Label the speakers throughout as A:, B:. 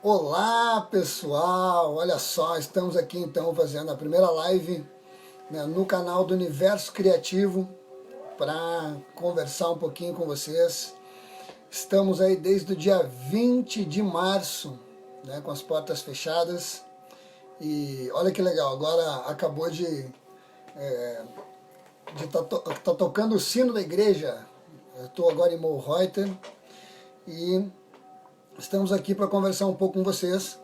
A: Olá pessoal, olha só, estamos aqui então fazendo a primeira live, né, no canal do Universo Criativo para conversar um pouquinho com vocês. Estamos aí desde o dia 20 de março, né, com as portas fechadas e olha que legal, agora acabou de tá tocando o sino da igreja. Eu estou agora em Moorreiter e estamos aqui para conversar um pouco com vocês,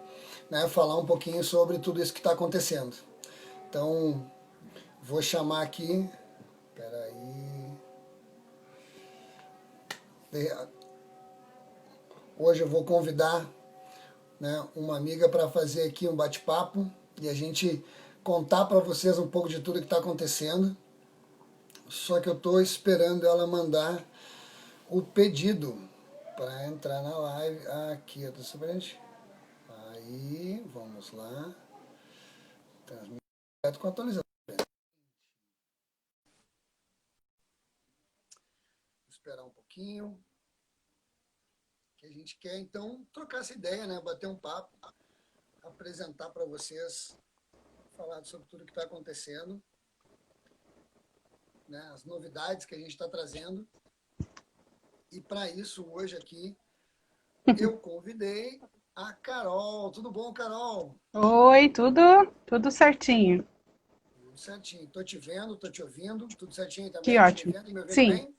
A: né, falar um pouquinho sobre tudo isso que está acontecendo. Então, vou chamar aqui, peraí, hoje eu vou convidar, né, uma amiga para fazer aqui um bate-papo e a gente contar para vocês um pouco de tudo que está acontecendo, só que eu estou esperando ela mandar o pedido para entrar na live. Aqui, eu tô sabendo. Aí, vamos lá, transmitir com atualização. Vou esperar um pouquinho, que a gente quer então trocar essa ideia, né, bater um papo, apresentar para vocês, falar sobre tudo que está acontecendo, né, as novidades que a gente está trazendo. E para isso, hoje aqui, eu convidei a Carol. Tudo bom, Carol?
B: Oi, tudo certinho.
A: Tudo certinho. Estou te vendo, estou te ouvindo. Tudo certinho
B: Que
A: também? Tá me
B: ótimo.
A: vendo e me ouvindo
B: Sim,
A: bem?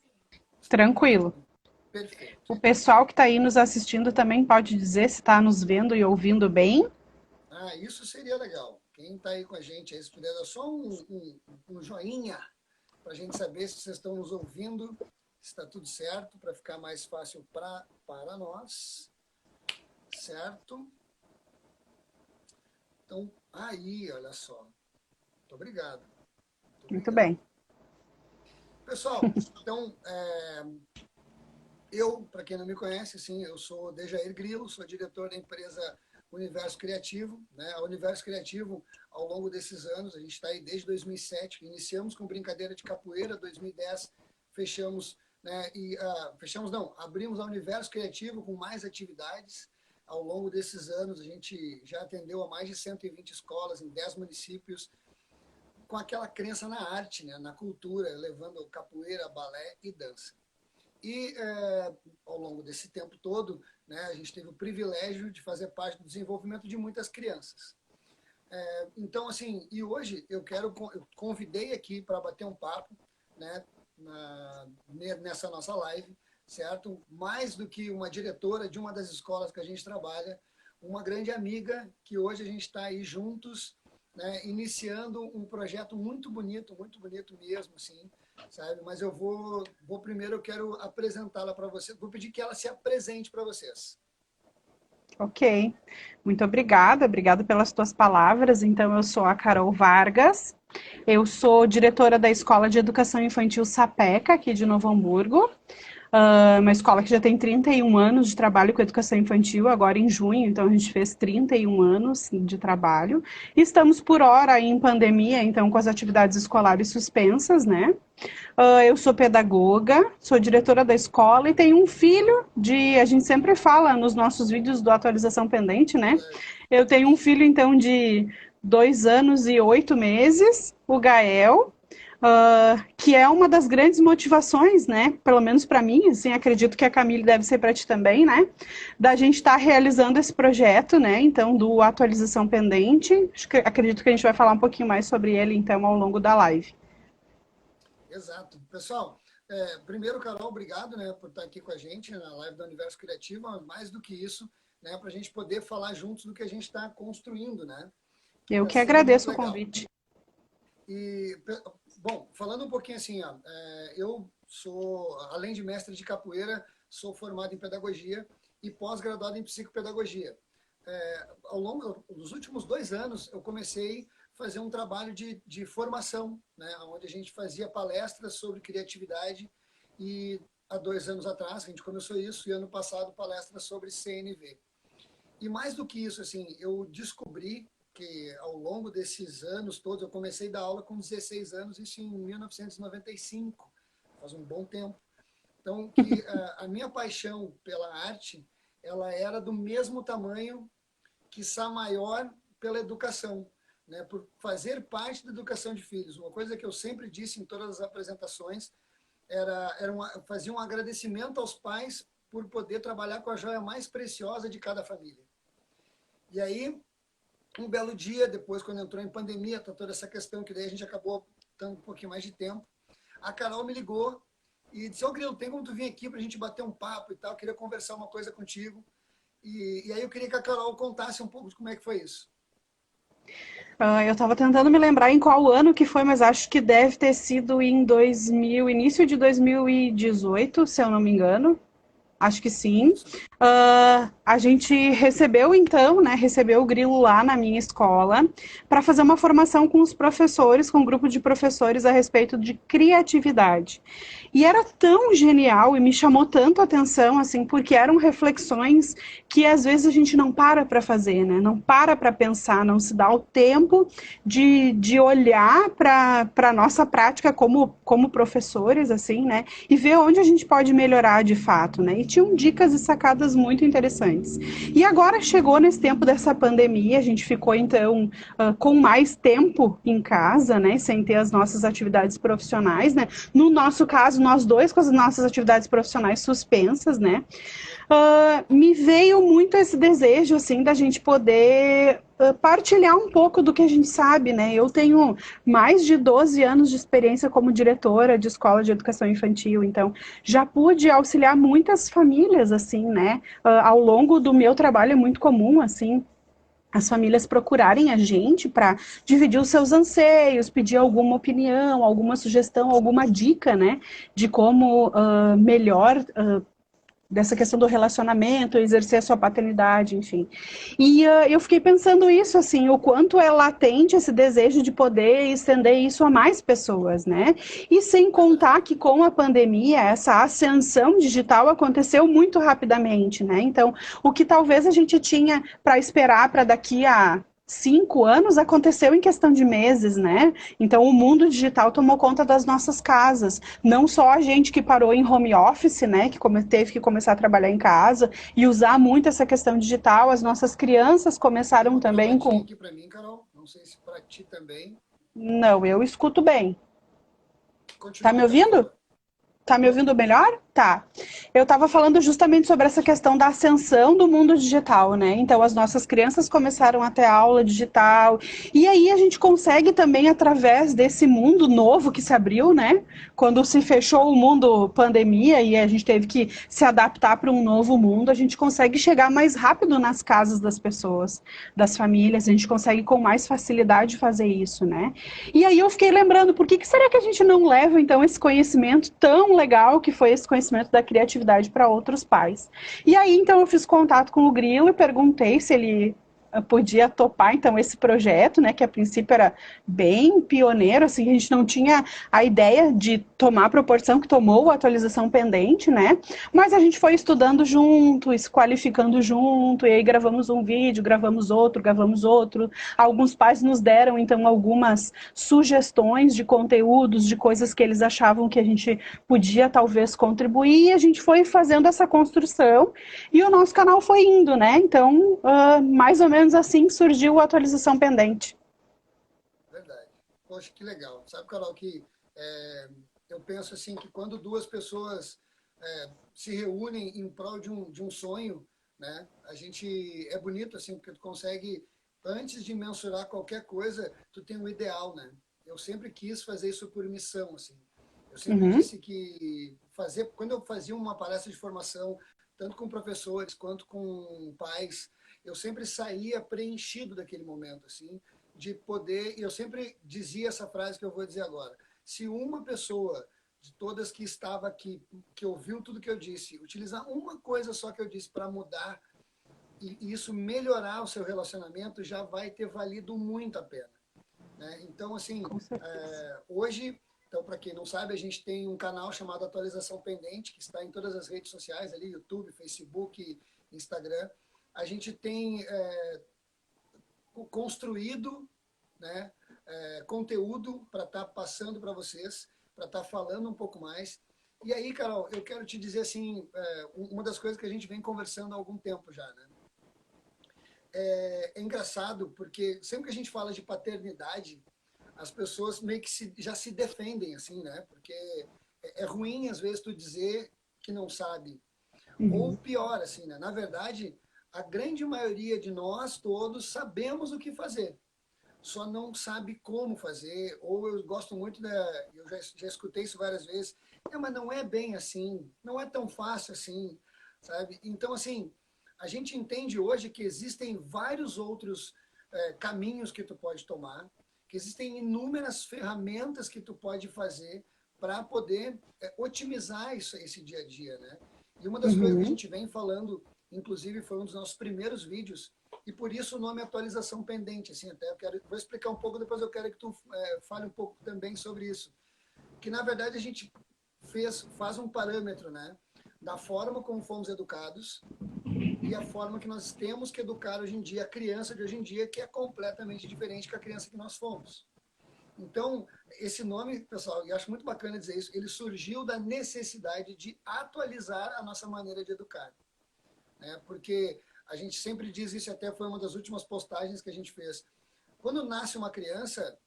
B: tranquilo.
A: Perfeito.
B: O pessoal que está aí nos assistindo também pode dizer se está nos vendo e ouvindo bem.
A: Isso seria legal. Quem está aí com a gente, aí, se puder dar só um joinha para a gente saber se vocês estão nos ouvindo, se está tudo certo, para ficar mais fácil para nós. Certo? Então, aí, olha só. Muito obrigado. Muito
B: Muito
A: obrigado.
B: bem.
A: Pessoal, então, eu, para quem não me conhece, sim, eu sou Dejair Grilo, sou diretor da empresa Universo Criativo. Né? A Universo Criativo, ao longo desses anos, a gente está aí desde 2007, iniciamos com brincadeira de capoeira, 2010 fechamos, né, fechamos não, abrimos a Universo Criativo com mais atividades. Ao longo desses anos, a gente já atendeu a mais de 120 escolas em 10 municípios, com aquela crença na arte, né, na cultura, levando capoeira, balé e dança. E ao longo desse tempo todo, né, a gente teve o privilégio de fazer parte do desenvolvimento de muitas crianças. Então, assim, e hoje eu convidei aqui para bater um papo, né, nessa nossa live, certo? Mais do que uma diretora de uma das escolas que a gente trabalha, uma grande amiga que hoje a gente está aí juntos, né, iniciando um projeto muito bonito mesmo, assim, sabe? Mas vou primeiro, eu quero apresentá-la para vocês, vou pedir que ela se apresente para vocês.
B: Ok. Muito obrigada pelas tuas palavras. Então, eu sou a Carol Vargas. Eu sou diretora da Escola de Educação Infantil Sapeca, aqui de Novo Hamburgo. Uma escola que já tem 31 anos de trabalho com educação infantil, agora em junho, então a gente fez 31 anos de trabalho. Estamos por hora em pandemia, então com as atividades escolares suspensas, né? Eu sou pedagoga, sou diretora da escola e tenho um filho a gente sempre fala nos nossos vídeos do Atualização Pendente, né? Eu tenho um filho, então, de 2 anos e 8 meses, o Gael, que é uma das grandes motivações, né? Pelo menos para mim, assim, acredito que a Camille deve ser para ti também, né? Da gente estar realizando esse projeto, né? Então, do Atualização Pendente. Acredito que a gente vai falar um pouquinho mais sobre ele, então, ao longo da live.
A: Exato. Pessoal, primeiro, Carol, obrigado, né, por estar aqui com a gente na live do Universo Criativo, mas mais do que isso, né, para a gente poder falar juntos do que a gente está construindo, né, que
B: Eu
A: está
B: que
A: sendo muito
B: agradeço o
A: legal.
B: convite.
A: E, bom, falando um pouquinho assim, ó, eu sou, além de mestre de capoeira, sou formado em pedagogia e pós-graduado em psicopedagogia. Ao longo dos últimos 2 anos, eu comecei a fazer um trabalho de formação, né, onde a gente fazia palestras sobre criatividade e há 2 anos atrás, a gente começou isso, e ano passado palestras sobre CNV. E mais do que isso, assim, eu descobri que ao longo desses anos todos, eu comecei a dar aula com 16 anos, isso em 1995, faz um bom tempo. Então, que a minha paixão pela arte, ela era do mesmo tamanho quiçá maior pela educação, né? Por fazer parte da educação de filhos. Uma coisa que eu sempre disse em todas as apresentações fazia um agradecimento aos pais por poder trabalhar com a joia mais preciosa de cada família. E aí, um belo dia, depois, quando entrou em pandemia, tá toda essa questão, que daí a gente acabou dando um pouquinho mais de tempo, a Carol me ligou e disse, ô Grilo, tem como tu vir aqui para a gente bater um papo e tal, queria conversar uma coisa contigo. E aí eu queria que a Carol contasse um pouco de como é que foi isso.
B: Eu estava tentando me lembrar em qual ano que foi, mas acho que deve ter sido em 2000, início de 2018, se eu não me engano. Acho que sim.
A: Isso.
B: A gente recebeu, então, né, recebeu o Grilo lá na minha escola para fazer uma formação com os professores, com um grupo de professores a respeito de criatividade. E era tão genial e me chamou tanto a atenção, assim, porque eram reflexões que às vezes a gente não para fazer, né? Não para pensar, não se dá o tempo de olhar para a nossa prática como professores, assim, né? E ver onde a gente pode melhorar de fato, né? E tinham dicas e sacadas muito interessantes. E agora chegou nesse tempo dessa pandemia, a gente ficou, então, com mais tempo em casa, né? Sem ter as nossas atividades profissionais, né? No nosso caso, nós dois com as nossas atividades profissionais suspensas, né? Me veio muito esse desejo, assim, da gente poder partilhar um pouco do que a gente sabe, né? Eu tenho mais de 12 anos de experiência como diretora de escola de educação infantil, então já pude auxiliar muitas famílias, assim, né? Ao longo do meu trabalho é muito comum, assim, as famílias procurarem a gente para dividir os seus anseios, pedir alguma opinião, alguma sugestão, alguma dica, né, de como melhor dessa questão do relacionamento, exercer a sua paternidade, enfim. E eu fiquei pensando isso, assim, o quanto é latente esse desejo de poder estender isso a mais pessoas, né? E sem contar que com a pandemia, essa ascensão digital aconteceu muito rapidamente, né? Então, o que talvez a gente tinha para esperar para daqui a 5 anos aconteceu em questão de meses, né? Então, o mundo digital tomou conta das nossas casas. Não só a gente que parou em home office, né? Que teve que começar a trabalhar em casa e usar muito essa questão digital. As nossas crianças
A: Tem
B: começaram
A: uma
B: também
A: travadinha
B: com.
A: aqui para mim, Carol. Não sei se para ti também.
B: Não, eu escuto bem. Tá me
A: Continua então, por
B: ouvindo?
A: favor.
B: Tá me
A: Tô.
B: ouvindo melhor? Tá. Eu estava falando justamente sobre essa questão da ascensão do mundo digital, né? Então, as nossas crianças começaram a ter aula digital. E aí a gente consegue também, através desse mundo novo que se abriu, né? Quando se fechou o mundo pandemia e a gente teve que se adaptar para um novo mundo, a gente consegue chegar mais rápido nas casas das pessoas, das famílias. A gente consegue com mais facilidade fazer isso, né? E aí eu fiquei lembrando, por que será que a gente não leva, então, esse conhecimento tão legal que foi esse conhecimento da criatividade para outros pais? E aí, então, eu fiz contato com o Grilo e perguntei se ele podia topar, então, esse projeto, né, que a princípio era bem pioneiro, assim, a gente não tinha a ideia de tomar a proporção que tomou a atualização pendente, né, mas a gente foi estudando junto, se qualificando junto, e aí gravamos um vídeo, gravamos outro, alguns pais nos deram, então, algumas sugestões de conteúdos, de coisas que eles achavam que a gente podia, talvez, contribuir, e a gente foi fazendo essa construção, e o nosso canal foi indo, né, então, mais ou menos assim surgiu a atualização pendente.
A: Verdade. Poxa, que legal. Sabe, Carol, que eu penso assim que quando duas pessoas se reúnem em prol de um sonho, né? A gente é bonito assim porque tu consegue antes de mensurar qualquer coisa, tu tem um ideal, né? Eu sempre quis fazer isso por missão, assim. Eu sempre
B: Uhum.
A: disse que quando eu fazia uma palestra de formação, tanto com professores quanto com pais, eu sempre saía preenchido daquele momento, assim, de poder, e eu sempre dizia essa frase que eu vou dizer agora. Se uma pessoa de todas que estava aqui, que ouviu tudo que eu disse, utilizar uma coisa só que eu disse para mudar e isso melhorar o seu relacionamento, já vai ter valido muito a pena. Né? Então, assim,
B: Com certeza.
A: hoje, então, para quem não sabe, a gente tem um canal chamado Atualização Pendente, que está em todas as redes sociais, ali, YouTube, Facebook, Instagram. A gente tem construído, né, conteúdo para estar passando para vocês, para estar falando um pouco mais. E aí, Carol, eu quero te dizer assim, uma das coisas que a gente vem conversando há algum tempo já, né? é engraçado, porque sempre que a gente fala de paternidade, as pessoas meio que já se defendem, assim, né? Porque é ruim, às vezes, tu dizer que não sabe. Ou
B: Uhum.
A: pior, assim, né? Na verdade, a grande maioria de nós todos sabemos o que fazer, só não sabe como fazer. Ou eu gosto muito eu já escutei isso várias vezes, mas não é bem assim, não é tão fácil assim, sabe? Então, assim, a gente entende hoje que existem vários outros caminhos que tu pode tomar, que existem inúmeras ferramentas que tu pode fazer para poder otimizar esse dia a dia, né? E uma das coisas que a
B: Uhum.
A: gente vem falando, inclusive foi um dos nossos primeiros vídeos, e por isso o nome atualização pendente. Assim, até vou explicar um pouco, depois eu quero que tu fale um pouco também sobre isso. Que na verdade a gente faz um parâmetro, né, da forma como fomos educados e a forma que nós temos que educar hoje em dia a criança de hoje em dia, que é completamente diferente da criança que nós fomos. Então, esse nome, pessoal, eu acho muito bacana dizer isso, ele surgiu da necessidade de atualizar a nossa maneira de educar, né? Porque a gente sempre diz isso, até foi uma das últimas postagens que a gente fez. Quando nasce uma criança,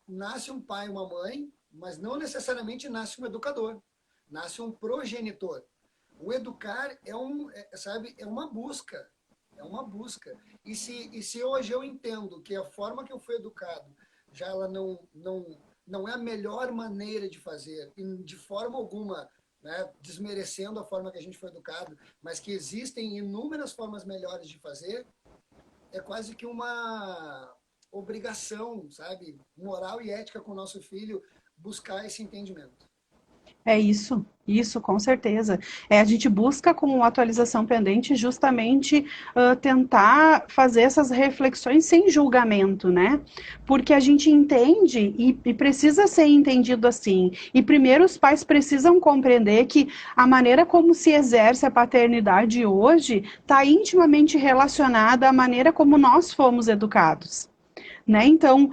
A: nasce um pai e uma mãe, mas não necessariamente nasce um educador, nasce um progenitor. O educar sabe, é uma busca. E se hoje eu entendo que a forma que eu fui educado, já ela não é a melhor maneira de fazer, e de forma alguma, né, desmerecendo a forma que a gente foi educado, mas que existem inúmeras formas melhores de fazer, é quase que uma obrigação, sabe, moral e ética com o nosso filho, buscar esse entendimento.
B: É isso, com certeza. A gente busca com atualização pendente justamente tentar fazer essas reflexões sem julgamento, né? Porque a gente entende e precisa ser entendido assim. E primeiro os pais precisam compreender que a maneira como se exerce a paternidade hoje está intimamente relacionada à maneira como nós fomos educados. Né? Então,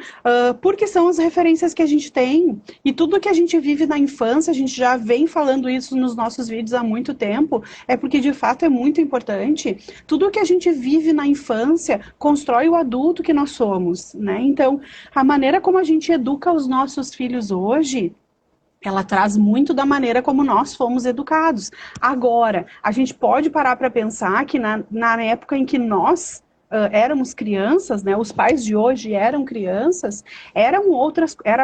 B: porque são as referências que a gente tem e tudo que a gente vive na infância, a gente já vem falando isso nos nossos vídeos há muito tempo, é porque de fato é muito importante. Tudo que a gente vive na infância constrói o adulto que nós somos, né? Então, a maneira como a gente educa os nossos filhos hoje, ela traz muito da maneira como nós fomos educados. Agora, a gente pode parar para pensar que na época em que nós éramos crianças, né, os pais de hoje eram crianças, era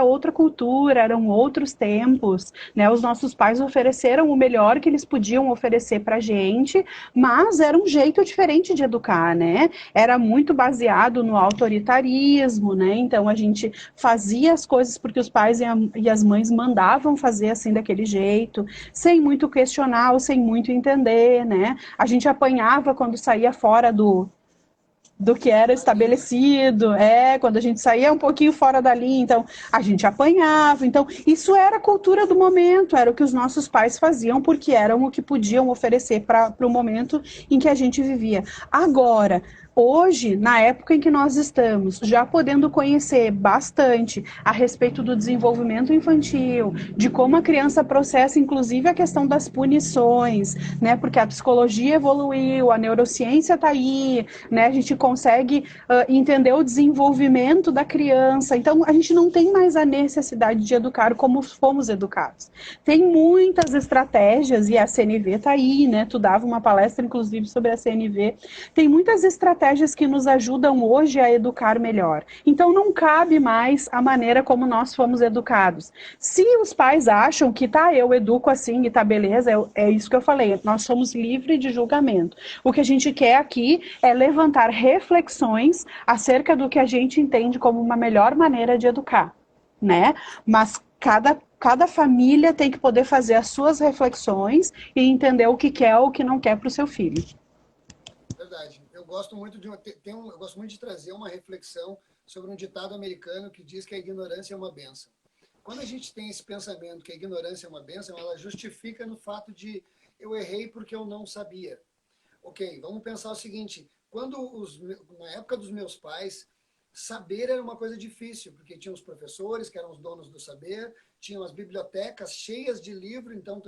B: outra cultura, eram outros tempos, né, os nossos pais ofereceram o melhor que eles podiam oferecer para a gente, mas era um jeito diferente de educar, né, era muito baseado no autoritarismo, né, então a gente fazia as coisas porque os pais e as mães mandavam fazer assim daquele jeito, sem muito questionar ou sem muito entender, né, a gente apanhava quando saía fora do que era
A: Da linha.
B: estabelecido, quando a gente saía um pouquinho fora da linha, então a gente apanhava. Então, isso era a cultura do momento, era o que os nossos pais faziam, porque eram o que podiam oferecer para o momento em que a gente vivia. Agora, hoje, na época em que nós estamos, já podendo conhecer bastante a respeito do desenvolvimento infantil, de como a criança processa, inclusive, a questão das punições, né? Porque a psicologia evoluiu, a neurociência está aí, né? A gente consegue entender o desenvolvimento da criança. Então, a gente não tem mais a necessidade de educar como fomos educados. Tem muitas estratégias, e a CNV está aí, né? Tu dava uma palestra, inclusive, sobre a CNV. Tem muitas estratégias que nos ajudam hoje a educar melhor. Então, não cabe mais a maneira como nós fomos educados. Se os pais acham que tá, eu educo assim e tá beleza, é isso que eu falei, nós somos livres de julgamento. O que a gente quer aqui é levantar reflexões acerca do que a gente entende como uma melhor maneira de educar, né? Mas cada família tem que poder fazer as suas reflexões e entender o que quer ou o que não quer para o seu filho.
A: Verdade. Eu gosto muito eu gosto muito de trazer uma reflexão sobre um ditado americano que diz que a ignorância é uma benção. Quando a gente tem esse pensamento que a ignorância é uma benção, ela justifica no fato de eu errei porque eu não sabia. Ok, vamos pensar o seguinte: na época dos meus pais, saber era uma coisa difícil, porque tinha os professores que eram os donos do saber, tinham as bibliotecas cheias de livro, então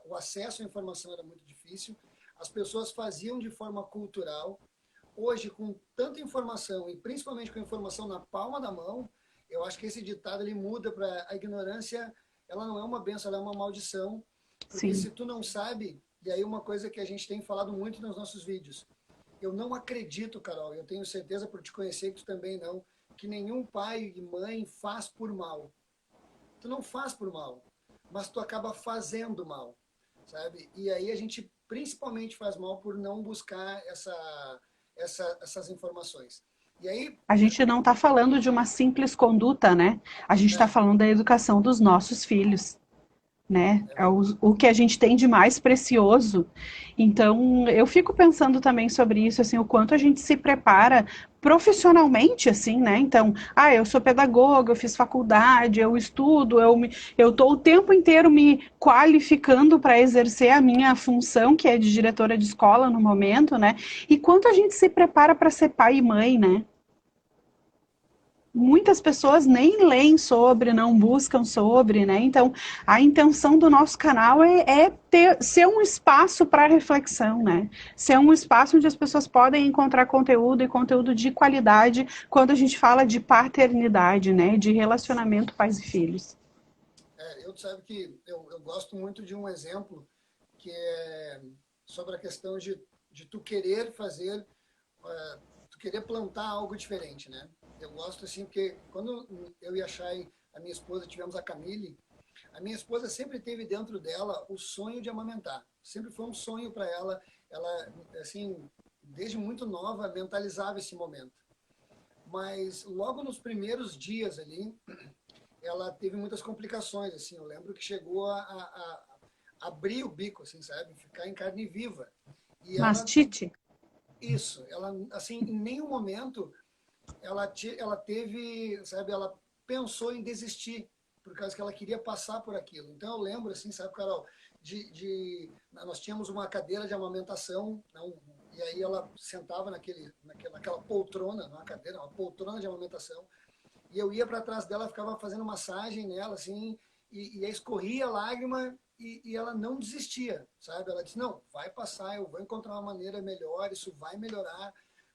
A: o acesso à informação era muito difícil. As pessoas faziam de forma cultural. hoje, com tanta informação, e principalmente com a informação na palma da mão, eu acho que esse ditado ele muda para a ignorância, ela não é uma bênção, ela é uma maldição, porque
B: Sim.
A: se tu não sabe, e aí uma coisa que a gente tem falado muito nos nossos vídeos, eu não acredito, Carol, eu tenho certeza por te conhecer que tu também não, que nenhum pai e mãe faz por mal. Tu não faz por mal, mas tu acaba fazendo mal, sabe? E aí a gente principalmente faz mal por não buscar essas informações. E aí,
B: A gente não está falando de uma simples conduta, né? A gente está
A: é,
B: falando da educação dos nossos filhos, né?
A: é
B: É o que a gente tem de mais precioso. Então, eu fico pensando também sobre isso, assim, o quanto a gente se prepara profissionalmente, assim, né? Então, eu sou pedagoga, eu fiz faculdade, eu estudo, eu estou o tempo inteiro me qualificando para exercer a minha função, que é de diretora de escola no momento, né? E quanto a gente se prepara para ser pai e mãe, né? Muitas pessoas nem leem sobre, não buscam sobre, né? Então, a intenção do nosso canal ser um espaço para reflexão, né? Ser um espaço onde as pessoas podem encontrar conteúdo e conteúdo de qualidade quando a gente fala de paternidade, né? De relacionamento pais e filhos.
A: eu sabe que eu gosto muito de um exemplo que é sobre a questão de tu querer fazer, tu querer plantar algo diferente, né? Eu gosto assim, porque quando eu e a Chay, a minha esposa, tivemos a minha esposa sempre teve dentro dela o sonho de amamentar. Sempre foi um sonho para ela. Ela, assim, desde muito nova, mentalizava esse momento. Mas logo nos primeiros dias ali, ela teve muitas complicações, assim. Eu lembro que chegou a abrir o bico, assim, sabe? Ficar em carne viva. E ela,
B: Mastite?
A: isso, ela, assim, em nenhum momento ela teve, sabe, ela pensou em desistir, por causa que ela queria passar por aquilo. Então eu lembro, assim, sabe, Carol, nós tínhamos uma cadeira de amamentação, não, e aí ela sentava naquela poltrona, não é uma cadeira, uma poltrona de amamentação, e eu ia para trás dela, ficava fazendo massagem nela, assim, e aí escorria a lágrima e ela não desistia, sabe? Ela disse, não, vai passar, eu vou encontrar uma maneira melhor, isso vai melhorar,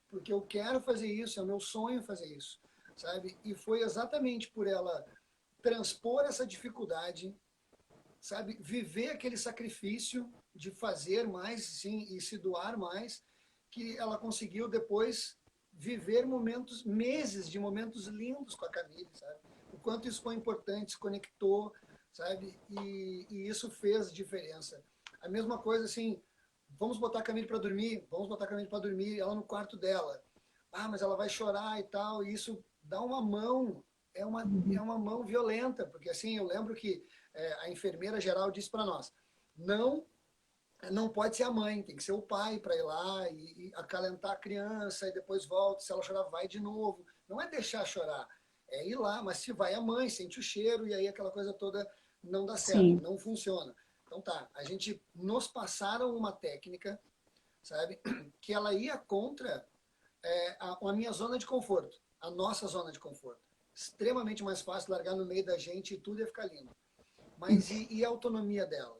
A: porque eu quero fazer isso, é o meu sonho fazer isso, sabe? E foi exatamente por ela transpor essa dificuldade, sabe? Viver aquele sacrifício de fazer mais, sim, e se doar mais, que ela conseguiu depois viver momentos, meses de momentos lindos com a Camille, sabe? O quanto isso foi importante, se conectou, sabe? E isso fez diferença. A mesma coisa, assim, vamos botar a Camille para dormir, vamos botar a Camille para dormir, ela no quarto dela. Ah, mas ela vai chorar e tal, e isso dá uma mão, é uma mão violenta, porque assim, eu lembro que a enfermeira geral disse para nós, não pode ser a mãe, tem que ser o pai para ir lá e acalentar a criança e depois volta, se ela chorar vai de novo. Não é deixar chorar, é ir lá, mas se vai a mãe, sente o cheiro e aí aquela coisa toda não dá certo,
B: Sim,
A: não funciona. Então tá, a gente nos passaram uma técnica, sabe, que ela ia contra a minha zona de conforto, a nossa zona de conforto. Extremamente mais fácil largar no meio da gente e tudo ia ficar lindo. Mas e a autonomia dela?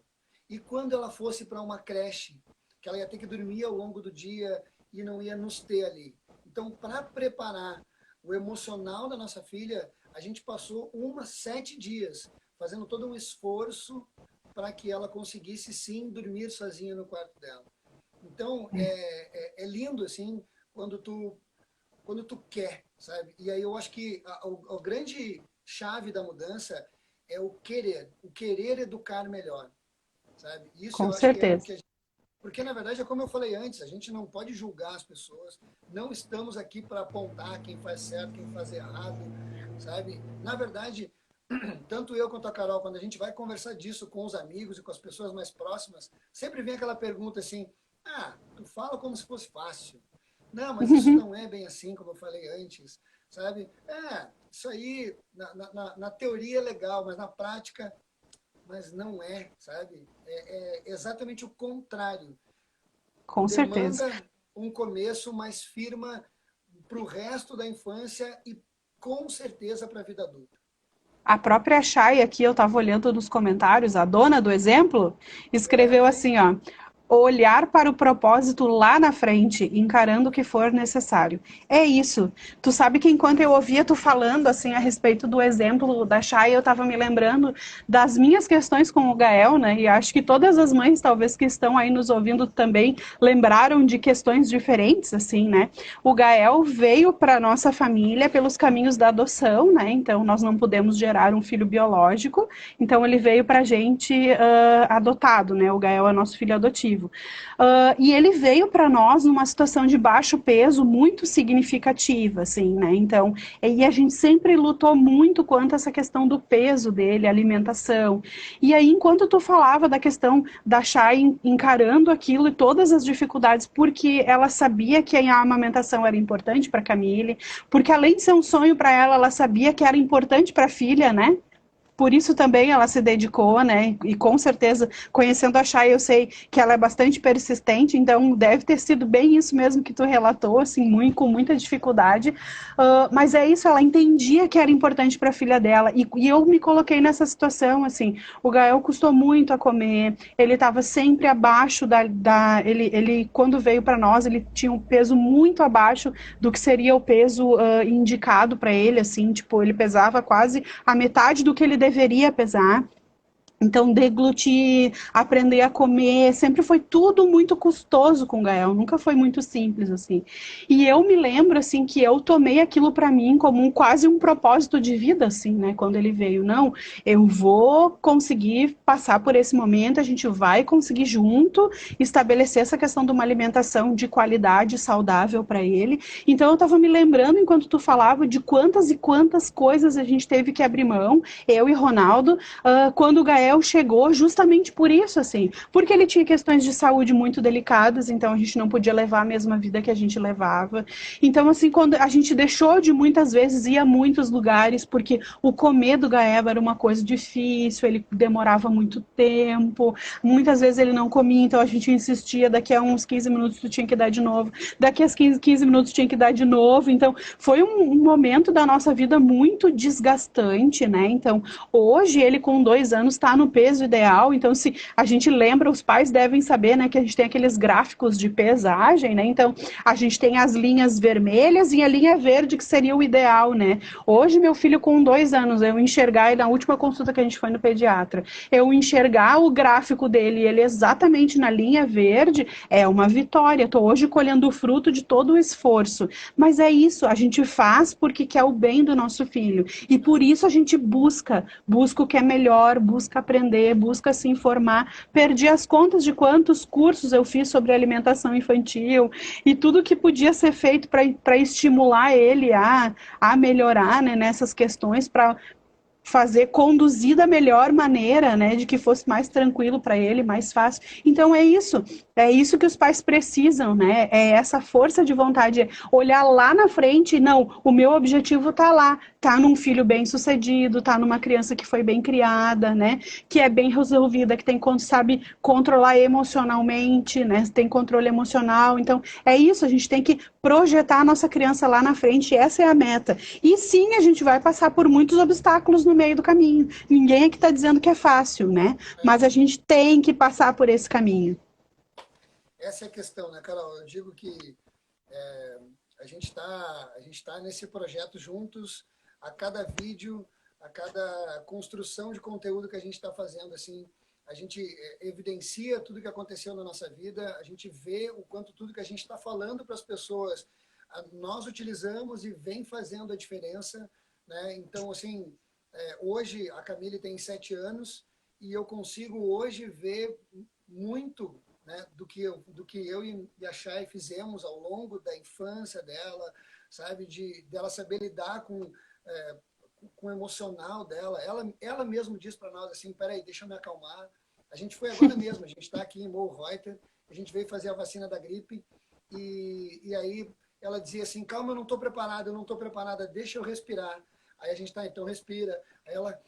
A: E quando ela fosse para uma creche, que ela ia ter que dormir ao longo do dia e não ia nos ter ali. Então, para preparar o emocional da nossa filha, a gente passou 7 dias fazendo todo um esforço para que ela conseguisse sim dormir sozinha no quarto dela. Então, é lindo assim quando tu quer, sabe? E aí eu acho que a grande chave da mudança é o querer educar melhor, sabe? Isso
B: com
A: eu acho que é o
B: certeza.
A: que a gente... Porque, na verdade, é como eu falei antes, a gente não pode julgar as pessoas, não estamos aqui para apontar quem faz certo, quem faz errado, sabe? Na verdade, tanto eu quanto a Carol, quando a gente vai conversar disso com os amigos e com as pessoas mais próximas, sempre vem aquela pergunta assim, tu fala como se fosse fácil. Não, mas isso não é bem assim, como eu falei antes, sabe? Isso aí, na teoria é legal, mas na prática, mas não é, sabe? É exatamente o contrário.
B: Com certeza.
A: Demanda um começo mais firme para o resto da infância e com certeza para a vida adulta.
B: A própria Chay aqui, eu estava olhando nos comentários, a dona do exemplo, escreveu
A: Olha aí.
B: assim, ó. olhar para o propósito lá na frente, encarando o que for necessário. É isso. Tu sabe que enquanto eu ouvia tu falando assim a respeito do exemplo da Chay, eu estava me lembrando das minhas questões com o Gael, né? E acho que todas as mães, talvez que estão aí nos ouvindo também, lembraram de questões diferentes, assim, né? O Gael veio para nossa família pelos caminhos da adoção, né? Então nós não pudemos gerar um filho biológico, então ele veio para a gente adotado, né? O Gael é nosso filho adotivo. E ele veio para nós numa situação de baixo peso muito significativa, assim, né? Então, e a gente sempre lutou muito quanto a essa questão do peso dele, alimentação. E aí, enquanto tu falava da questão da Chay encarando aquilo e todas as dificuldades, porque ela sabia que a amamentação era importante para Camille, porque além de ser um sonho para ela, ela sabia que era importante para a filha, né? Por isso também ela se dedicou, né? E com certeza, conhecendo a Chay, eu sei que ela é bastante persistente, então deve ter sido bem isso mesmo que tu relatou, assim, muito, com muita dificuldade. Mas é isso, ela entendia que era importante para a filha dela. E eu me coloquei nessa situação, assim, o Gael custou muito a comer, ele estava sempre abaixo ele, quando veio para nós, ele tinha um peso muito abaixo do que seria o peso indicado para ele, assim, tipo, ele pesava quase a metade do que ele deveria pesar. Então, deglutir, aprender a comer, sempre foi tudo muito custoso com o Gael, nunca foi muito simples, assim. E eu me lembro, assim, que eu tomei aquilo para mim como quase um propósito de vida, assim, né, quando ele veio. Não, eu vou conseguir passar por esse momento, a gente vai conseguir junto estabelecer essa questão de uma alimentação de qualidade, saudável para ele. Então, eu estava me lembrando, enquanto tu falava, de quantas e quantas coisas a gente teve que abrir mão, eu e Ronaldo, quando o Gael chegou justamente por isso, assim, porque ele tinha questões de saúde muito delicadas, então a gente não podia levar a mesma vida que a gente levava. Então, assim, quando a gente deixou de muitas vezes ir a muitos lugares, porque o comer do Gael era uma coisa difícil, ele demorava muito tempo, muitas vezes ele não comia, então a gente insistia, daqui a uns 15 minutos tu tinha que dar de novo, daqui a 15 minutos tinha que dar de novo, então foi um momento da nossa vida muito desgastante, né? Então, hoje ele com 2 anos está no peso ideal, então se a gente lembra, os pais devem saber, né, que a gente tem aqueles gráficos de pesagem, né, então a gente tem as linhas vermelhas e a linha verde que seria o ideal, né. Hoje meu filho com 2 anos, eu enxergar, na última consulta que a gente foi no pediatra, eu enxergar o gráfico dele, ele exatamente na linha verde, é uma vitória, estou hoje colhendo o fruto de todo o esforço, mas é isso, a gente faz porque quer o bem do nosso filho, e por isso a gente busca o que é melhor, busca aprender, busca se informar. Perdi as contas de quantos cursos eu fiz sobre alimentação infantil e tudo que podia ser feito para estimular ele a melhorar, né, nessas questões, para fazer conduzir da melhor maneira, né, de que fosse mais tranquilo para ele, mais fácil. Então é isso que os pais precisam, né? É essa força de vontade, olhar lá na frente, não, o meu objetivo tá lá, tá num filho bem-sucedido, tá numa criança que foi bem criada, né, que é bem resolvida, que tem sabe controlar emocionalmente, né, tem controle emocional. Então, é isso, a gente tem que projetar a nossa criança lá na frente, essa é a meta. E sim, a gente vai passar por muitos obstáculos no meio do caminho. Ninguém aqui está dizendo que é fácil, né? Mas a gente tem que passar por esse caminho.
A: Essa é a questão, né, Carol? Eu digo que a gente tá nesse projeto juntos, a cada vídeo, a cada construção de conteúdo que a gente está fazendo, assim, a gente evidencia tudo que aconteceu na nossa vida, a gente vê o quanto tudo que a gente está falando para as pessoas, nós utilizamos e vem fazendo a diferença, né? Então, assim, hoje a Camille tem 7 anos e eu consigo hoje ver muito, né, do que eu e a Chay fizemos ao longo da infância dela, sabe, dela saber lidar com o emocional dela. Ela mesmo diz para nós assim, peraí, deixa eu me acalmar. A gente foi agora mesmo, a gente está aqui em Morro Reuter, a gente veio fazer a vacina da gripe e aí ela dizia assim, calma, eu não estou preparada, deixa eu respirar. Aí a gente tá, então respira. Aí ela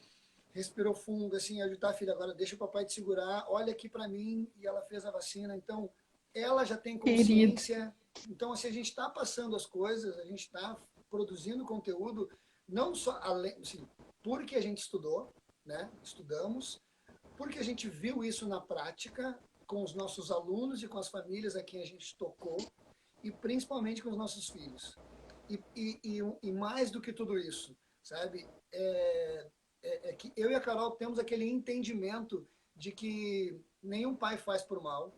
A: respirou fundo, assim, eu tá, filha, agora deixa o papai te segurar, olha aqui para mim, e ela fez a vacina. Então, ela já tem
B: Querido.
A: consciência. Então, assim, a gente está passando as coisas, a gente está produzindo conteúdo, não só, assim, porque a gente estudou, né? Estudamos, porque a gente viu isso na prática, com os nossos alunos e com as famílias a quem a gente tocou, e principalmente com os nossos filhos. E mais do que tudo isso, sabe? É que eu e a Carol temos aquele entendimento de que nenhum pai faz por mal,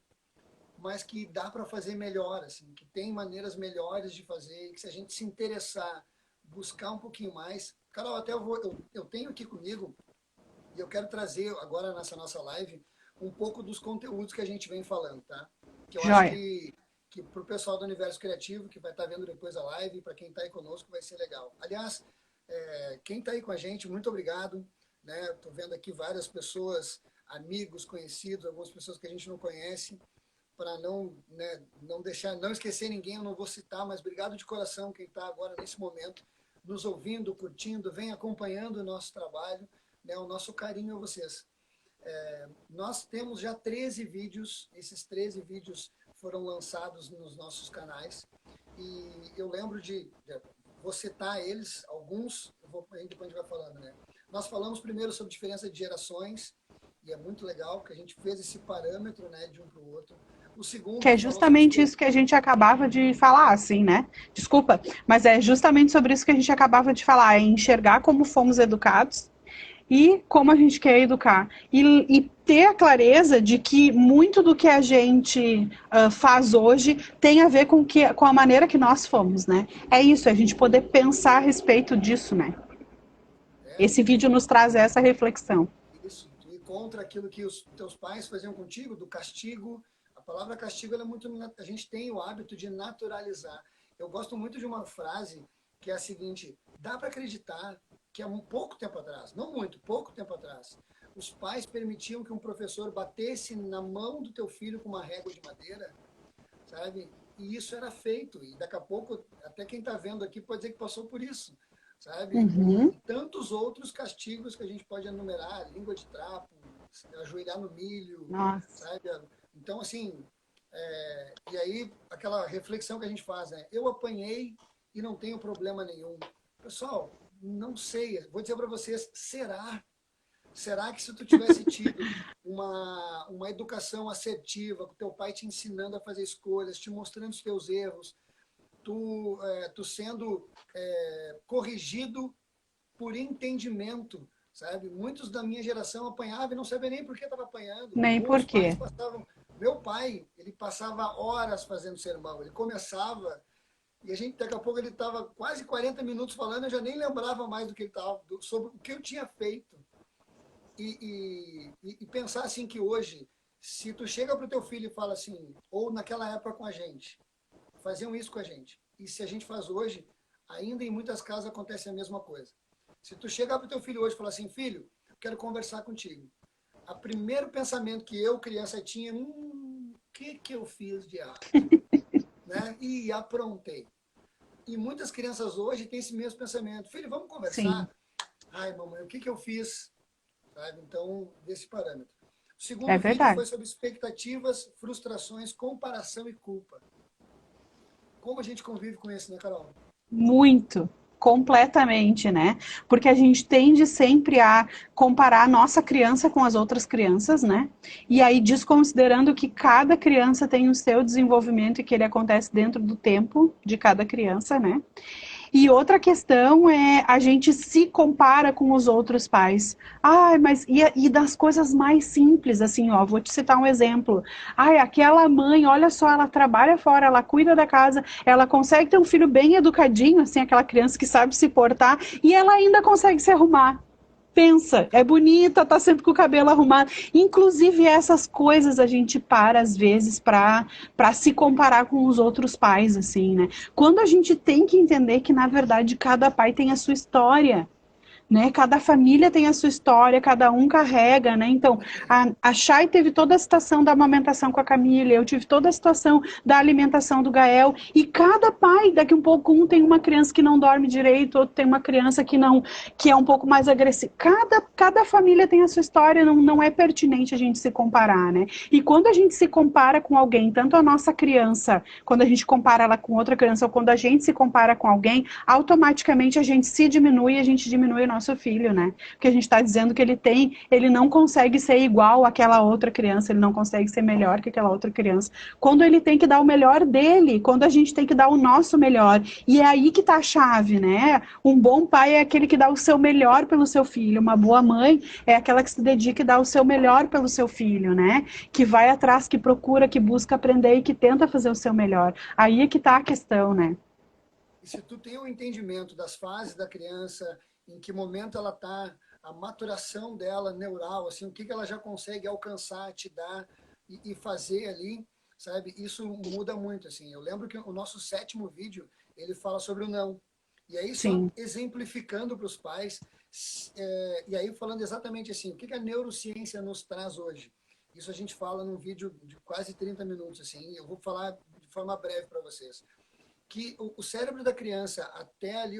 A: mas que dá para fazer melhor, assim, que tem maneiras melhores de fazer, e que se a gente se interessar, buscar um pouquinho mais... Carol, até eu tenho aqui comigo, e eu quero trazer agora nessa nossa live um pouco dos conteúdos que a gente vem falando, tá? Que eu acho que para o pessoal do Universo Criativo, que vai estar vendo depois a live, e para quem está aí conosco, vai ser legal. Aliás, quem está aí com a gente, muito obrigado. Né? Estou vendo aqui várias pessoas, amigos, conhecidos, algumas pessoas que a gente não conhece, para não esquecer ninguém, eu não vou citar, mas obrigado de coração quem está agora nesse momento, nos ouvindo, curtindo, vem acompanhando o nosso trabalho, né? O nosso carinho a vocês. Nós temos já 13 vídeos, esses 13 vídeos foram lançados nos nossos canais, e eu lembro vou citar eles, alguns, depois a gente vai falando, né? Nós falamos primeiro sobre diferença de gerações, e é muito legal que a gente fez esse parâmetro, né, de um para o outro. O segundo...
B: Que é justamente isso que a gente acabava de falar, assim, né? Desculpa, mas é justamente sobre isso que a gente acabava de falar, é enxergar como fomos educados e como a gente quer educar. E ter a clareza de que muito do que a gente faz hoje tem a ver com a maneira que nós fomos, né? É isso, a gente poder pensar a respeito disso, né? Esse vídeo nos traz essa reflexão.
A: Isso, e contra aquilo que os teus pais faziam contigo, do castigo. A palavra castigo, ela é muito... A gente tem o hábito de naturalizar. Eu gosto muito de uma frase que é a seguinte: dá para acreditar que há pouco tempo atrás, não muito, pouco tempo atrás, os pais permitiam que um professor batesse na mão do teu filho com uma régua de madeira, sabe? E isso era feito. E daqui a pouco, até quem está vendo aqui pode dizer que passou por isso, sabe?
B: Uhum.
A: E tantos outros castigos que a gente pode enumerar, língua de trapo, ajoelhar no milho,
B: Nossa.
A: sabe? Então, assim, e aí aquela reflexão que a gente faz, né? Eu apanhei e não tenho problema nenhum. Pessoal, não sei, vou dizer para vocês, será que se tu tivesse tido uma educação assertiva, com teu pai te ensinando a fazer escolhas, te mostrando os teus erros, tu sendo corrigido por entendimento, sabe? Muitos da minha geração apanhavam e não sabiam nem por que estava apanhando.
B: Nem por quê.
A: Meu pai, ele passava horas fazendo sermão, ele começava... E a gente, daqui a pouco, ele estava quase 40 minutos falando, eu já nem lembrava mais do que ele estava, sobre o que eu tinha feito. E pensar assim que hoje, se tu chega para o teu filho e fala assim, ou naquela época com a gente, faziam isso com a gente. E se a gente faz hoje, ainda em muitas casas acontece a mesma coisa. Se tu chegar para o teu filho hoje e falar assim, filho, eu quero conversar contigo. O primeiro pensamento que eu, criança, tinha, o que eu fiz de errado? Né? E aprontei. E muitas crianças hoje têm esse mesmo pensamento. Filho, vamos conversar? Sim. Ai, mamãe, o que eu fiz? Sabe? Então, desse parâmetro. O segundo vídeo foi sobre expectativas, frustrações, comparação e culpa. Como a gente convive com isso, né, Carol?
B: Muito. Completamente, né? Porque a gente tende sempre a comparar a nossa criança com as outras crianças, né? E aí desconsiderando que cada criança tem o seu desenvolvimento e que ele acontece dentro do tempo de cada criança, né? E outra questão é a gente se compara com os outros pais. Ai, mas e das coisas mais simples, assim, ó, vou te citar um exemplo. Ai, aquela mãe, olha só, ela trabalha fora, ela cuida da casa, ela consegue ter um filho bem educadinho, assim, aquela criança que sabe se portar, e ela ainda consegue se arrumar. Pensa, é bonita, tá sempre com o cabelo arrumado. Inclusive essas coisas a gente para às vezes para se comparar com os outros pais, assim, né? Quando a gente tem que entender que na verdade cada pai tem a sua história, né? Cada família tem a sua história, cada um carrega, né? Então, a Chay teve toda a situação da amamentação com a Camila, eu tive toda a situação da alimentação do Gael, e cada pai, daqui um pouco, um tem uma criança que não dorme direito, outro tem uma criança que é um pouco mais agressiva. Cada família tem a sua história, não é pertinente a gente se comparar, né? E quando a gente se compara com alguém, tanto a nossa criança, quando a gente compara ela com outra criança, ou quando a gente se compara com alguém, automaticamente a gente se diminui, a gente diminui o nosso filho, né? Porque a gente está dizendo que ele não consegue ser igual àquela outra criança, ele não consegue ser melhor que aquela outra criança. Quando ele tem que dar o melhor dele, quando a gente tem que dar o nosso melhor. E é aí que está a chave, né? Um bom pai é aquele que dá o seu melhor pelo seu filho, uma boa mãe é aquela que se dedica e dá o seu melhor pelo seu filho, né? Que vai atrás, que procura, que busca aprender e que tenta fazer o seu melhor. Aí é que está a questão, né?
A: E se tu tem um entendimento das fases da criança, em que momento ela está, a maturação dela neural, assim, o que ela já consegue alcançar, te dar e fazer ali, sabe? Isso muda muito, assim. Eu lembro que o nosso 7º vídeo, ele fala sobre o não. E aí, só
B: Sim.
A: exemplificando para os pais, e aí falando exatamente assim, o que a neurociência nos traz hoje? Isso a gente fala num vídeo de quase 30 minutos, assim, eu vou falar de forma breve para vocês. Que o cérebro da criança, até ali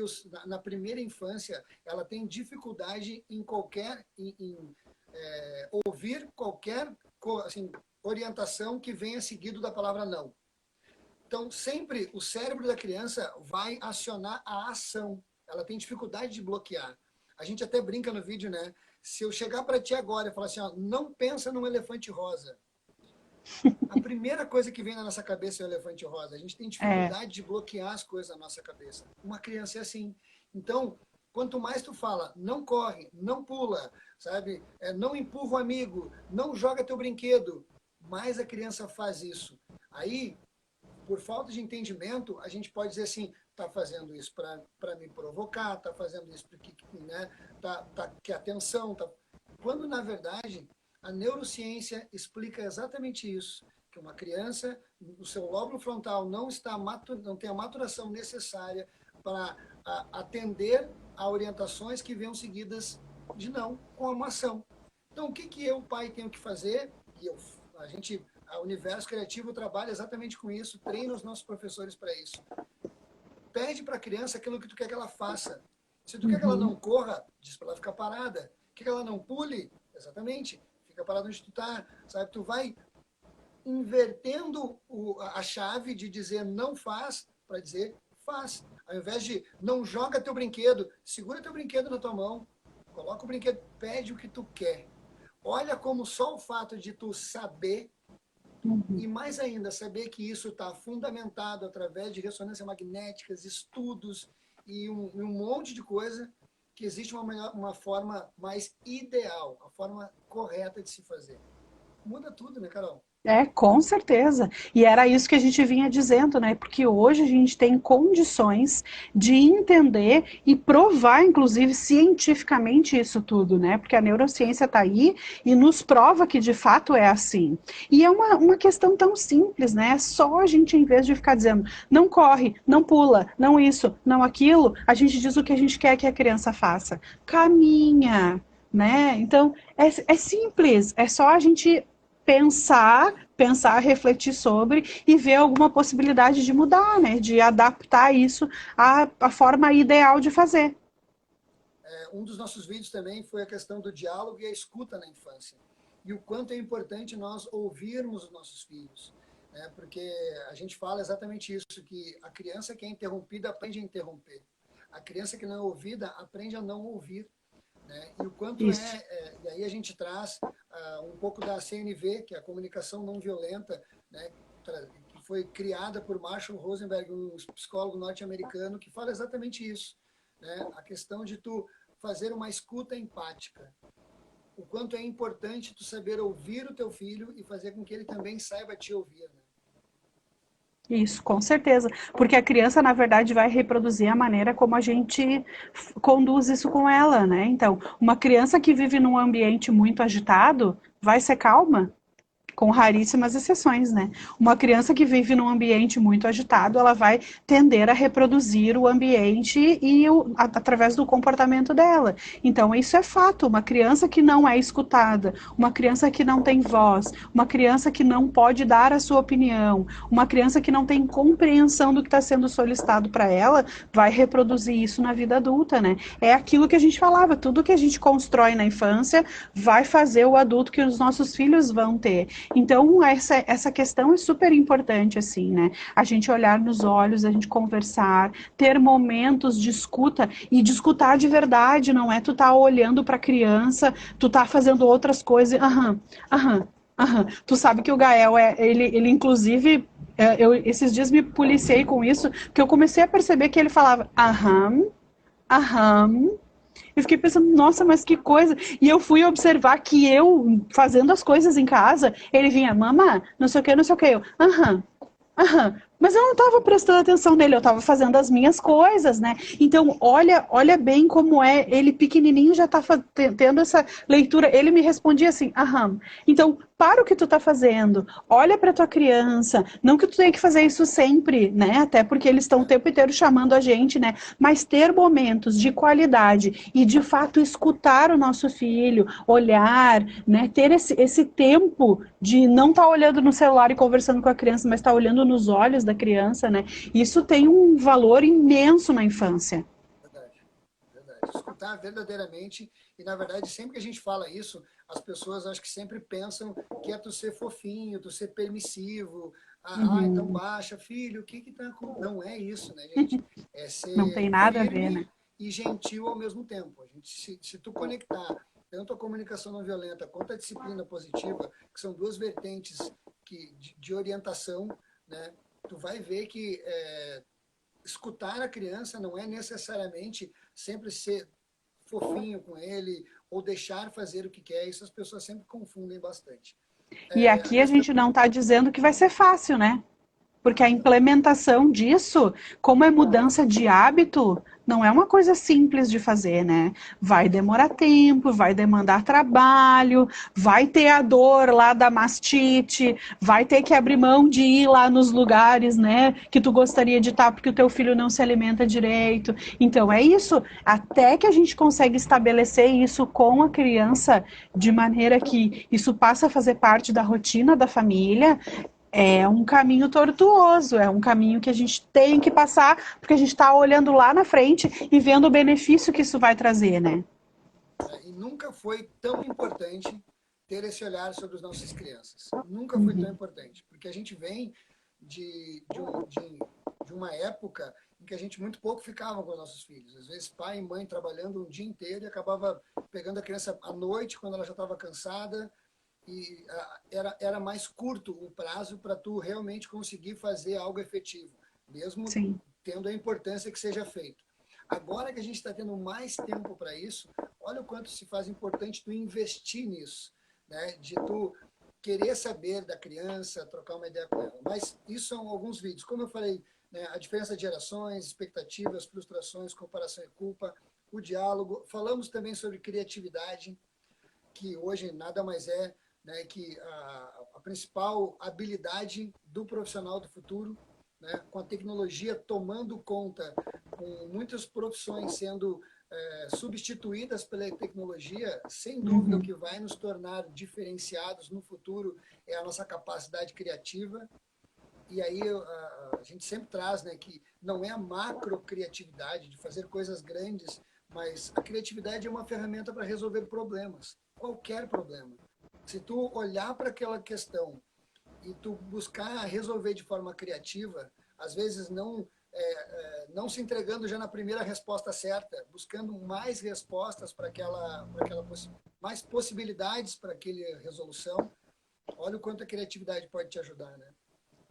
A: na primeira infância, ela tem dificuldade em ouvir qualquer assim, orientação que venha seguido da palavra não. Então, sempre o cérebro da criança vai acionar a ação. Ela tem dificuldade de bloquear. A gente até brinca no vídeo, né? Se eu chegar para ti agora e falar assim, ó, não pensa num elefante rosa. A primeira coisa que vem na nossa cabeça é o elefante rosa. A gente tem dificuldade de bloquear as coisas na nossa cabeça. Uma criança é assim. Então, quanto mais tu fala, não corre, não pula, sabe? Não empurra o amigo, não joga teu brinquedo, mais a criança faz isso. Aí, por falta de entendimento, a gente pode dizer assim, tá fazendo isso para me provocar, tá fazendo isso porque, né, que atenção, tá... Quando, na verdade, a neurociência explica exatamente isso, que uma criança, o seu lóbulo frontal não tem a maturação necessária para atender a orientações que venham seguidas de não, com uma ação. Então, o que eu, pai, tenho que fazer? E a Universo Criativo trabalha exatamente com isso, treina os nossos professores para isso. Pede para a criança aquilo que tu quer que ela faça. Se tu quer que ela não corra, diz para ela ficar parada. Quer que ela não pule? Exatamente. Fica parado onde tu tá, sabe? Tu vai invertendo a chave de dizer não faz para dizer faz. Ao invés de não joga teu brinquedo, segura teu brinquedo na tua mão, coloca o brinquedo, pede o que tu quer. Olha como só o fato de tu saber, e mais ainda, saber que isso está fundamentado através de ressonância magnética, estudos e um monte de coisa, que existe uma forma mais ideal, a forma correta de se fazer. Muda tudo, né, Carol?
B: Com certeza. E era isso que a gente vinha dizendo, né? Porque hoje a gente tem condições de entender e provar, inclusive, cientificamente isso tudo, né? Porque a neurociência está aí e nos prova que de fato é assim. E é uma questão tão simples, né? É só a gente, em vez de ficar dizendo não corre, não pula, não isso, não aquilo, a gente diz o que a gente quer que a criança faça. Caminha, né? Então, é simples, é só a gente pensar, refletir sobre e ver alguma possibilidade de mudar, né? De adaptar isso à forma ideal de fazer.
A: Um dos nossos vídeos também foi a questão do diálogo e a escuta na infância. E o quanto é importante nós ouvirmos os nossos filhos. Né? Porque a gente fala exatamente isso, que a criança que é interrompida aprende a interromper. A criança que não é ouvida aprende a não ouvir. Né? E o quanto e aí a gente traz um pouco da CNV, que é a comunicação não violenta, né? Que foi criada por Marshall Rosenberg, um psicólogo norte-americano, que fala exatamente isso. Né? A questão de tu fazer uma escuta empática. O quanto é importante tu saber ouvir o teu filho e fazer com que ele também saiba te ouvir. Né?
B: Isso, com certeza. Porque a criança, na verdade, vai reproduzir a maneira como a gente conduz isso com ela, né? Então, uma criança que vive num ambiente muito agitado vai ser calma? Com raríssimas exceções, né? Uma criança que vive num ambiente muito agitado, ela vai tender a reproduzir o ambiente através do comportamento dela. Então, isso é fato. Uma criança que não é escutada, uma criança que não tem voz, uma criança que não pode dar a sua opinião, uma criança que não tem compreensão do que está sendo solicitado para ela, vai reproduzir isso na vida adulta, né? É aquilo que a gente falava, tudo que a gente constrói na infância vai fazer o adulto que os nossos filhos vão ter. Então, essa questão é super importante, assim, né? A gente olhar nos olhos, a gente conversar, ter momentos de escuta, e de escutar de verdade, não é tu tá olhando para a criança, tu tá fazendo outras coisas, aham, aham, aham. Tu sabe que o Gael, ele inclusive, eu esses dias me policiei com isso, porque eu comecei a perceber que ele falava aham, aham. Eu fiquei pensando, nossa, mas que coisa. E eu fui observar que eu, fazendo as coisas em casa, ele vinha, mama, não sei o que, não sei o que. Eu, aham, aham. Mas eu não estava prestando atenção nele, eu estava fazendo as minhas coisas, né? Então, olha bem como é, ele pequenininho já está tendo essa leitura. Ele me respondia assim, aham. Então, para o que tu está fazendo, olha para tua criança, não que tu tenha que fazer isso sempre, né? Até porque eles estão o tempo inteiro chamando a gente, né? Mas ter momentos de qualidade e de fato escutar o nosso filho, olhar, né? Ter esse tempo de não estar olhando no celular e conversando com a criança, mas estar olhando nos olhos da criança, né? Isso tem um valor imenso na infância.
A: Verdade, verdade. Escutar verdadeiramente, e na verdade, sempre que a gente fala isso, as pessoas acho que sempre pensam que é tu ser fofinho, tu ser permissivo, então
B: Uhum.
A: baixa, filho, o que que tá com... Não é isso, né, gente? É
B: Não
A: ser
B: tem nada a ver, né?
A: firme e gentil ao mesmo tempo. A gente, se tu conectar tanto a comunicação não violenta quanto a disciplina positiva, que são duas vertentes de orientação, né, tu vai ver que escutar a criança não é necessariamente sempre ser fofinho com ele ou deixar fazer o que quer. Isso as pessoas sempre confundem bastante.
B: E
A: A
B: aqui a
A: respeito...
B: gente não está dizendo que vai ser fácil, né? Porque a implementação disso, como é mudança de hábito, não é uma coisa simples de fazer, né? Vai demorar tempo, vai demandar trabalho, vai ter a dor lá da mastite, vai ter que abrir mão de ir lá nos lugares, né, que tu gostaria de estar porque o teu filho não se alimenta direito. Então é isso, até que a gente consegue estabelecer isso com a criança de maneira que isso passa a fazer parte da rotina da família, é um caminho tortuoso, é um caminho que a gente tem que passar, porque a gente está olhando lá na frente e vendo o benefício que isso vai trazer, né?
A: E nunca foi tão importante ter esse olhar sobre as nossas crianças. Nunca foi tão
B: Uhum.
A: importante, porque a gente vem de uma época em que a gente muito pouco ficava com os nossos filhos. Às vezes pai e mãe trabalhando um dia inteiro e acabava pegando a criança à noite, quando ela já estava cansada, e era mais curto o prazo para tu realmente conseguir fazer algo efetivo, mesmo
B: Sim.
A: tendo a importância que seja feito. Agora que a gente está tendo mais tempo para isso, olha o quanto se faz importante tu investir nisso, né? De tu querer saber da criança, trocar uma ideia com ela. Mas isso são alguns vídeos. Como eu falei, né, a diferença de gerações, expectativas, frustrações, comparação e culpa, o diálogo. Falamos também sobre criatividade, que hoje nada mais é, né, que a principal habilidade do profissional do futuro, né, com a tecnologia tomando conta, com muitas profissões sendo substituídas pela tecnologia, sem dúvida o
B: Uhum.
A: que vai nos tornar diferenciados no futuro é a nossa capacidade criativa. E aí a gente sempre traz, né, que não é a macro criatividade de fazer coisas grandes, mas a criatividade é uma ferramenta para resolver problemas, qualquer problema. Se tu olhar para aquela questão e tu buscar resolver de forma criativa, às vezes não se entregando já na primeira resposta certa, buscando mais respostas para mais possibilidades para aquela resolução, olha o quanto a criatividade pode te ajudar, né?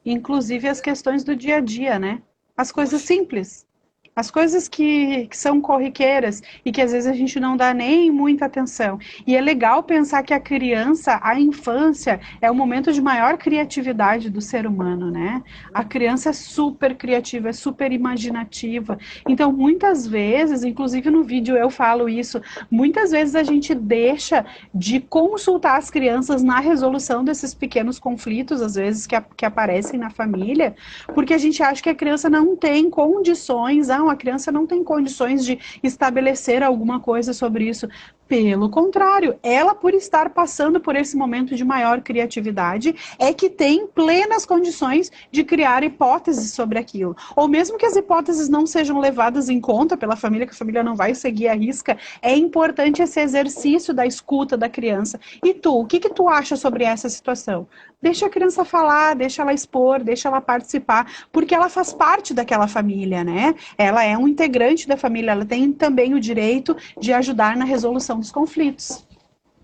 B: Inclusive as questões do dia a dia, né? As coisas
A: Puxa,
B: simples. As coisas que são corriqueiras e que às vezes a gente não dá nem muita atenção. E é legal pensar que a criança, a infância, é o momento de maior criatividade do ser humano, né? A criança é super criativa, é super imaginativa. Então, muitas vezes, inclusive no vídeo eu falo isso, muitas vezes a gente deixa de consultar as crianças na resolução desses pequenos conflitos, às vezes, que aparecem na família, porque a gente acha que a criança não tem condições, a criança não tem condições de estabelecer alguma coisa sobre isso. Pelo contrário, ela, por estar passando por esse momento de maior criatividade, é que tem plenas condições de criar hipóteses sobre aquilo. Ou mesmo que as hipóteses não sejam levadas em conta pela família, que a família não vai seguir a risca, é importante esse exercício da escuta da criança. E tu, o que que tu acha sobre essa situação? Deixa a criança falar, deixa ela expor, deixa ela participar, porque ela faz parte daquela família, né? Ela é um integrante da família, ela tem também o direito de ajudar na resolução dos conflitos.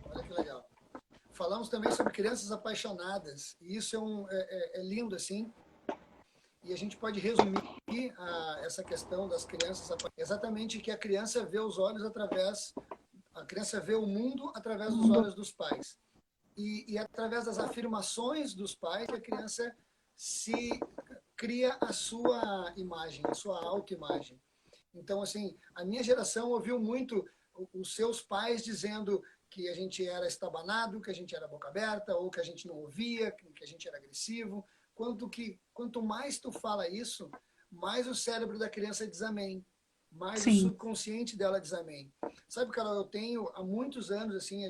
A: Olha que legal. Falamos também sobre crianças apaixonadas, e isso é lindo, assim, e a gente pode resumir essa questão das crianças exatamente que a criança vê os olhos através, a criança vê o mundo através dos olhos dos pais. E através das afirmações dos pais, a criança se cria a sua imagem, a sua autoimagem. Então, assim, a minha geração ouviu muito os seus pais dizendo que a gente era estabanado, que a gente era boca aberta, ou que a gente não ouvia, que a gente era agressivo. Quanto mais tu fala isso, mais o cérebro da criança diz amém, mais o
B: Sim.
A: subconsciente dela diz amém. Sabe, Carol, eu tenho há muitos anos, assim,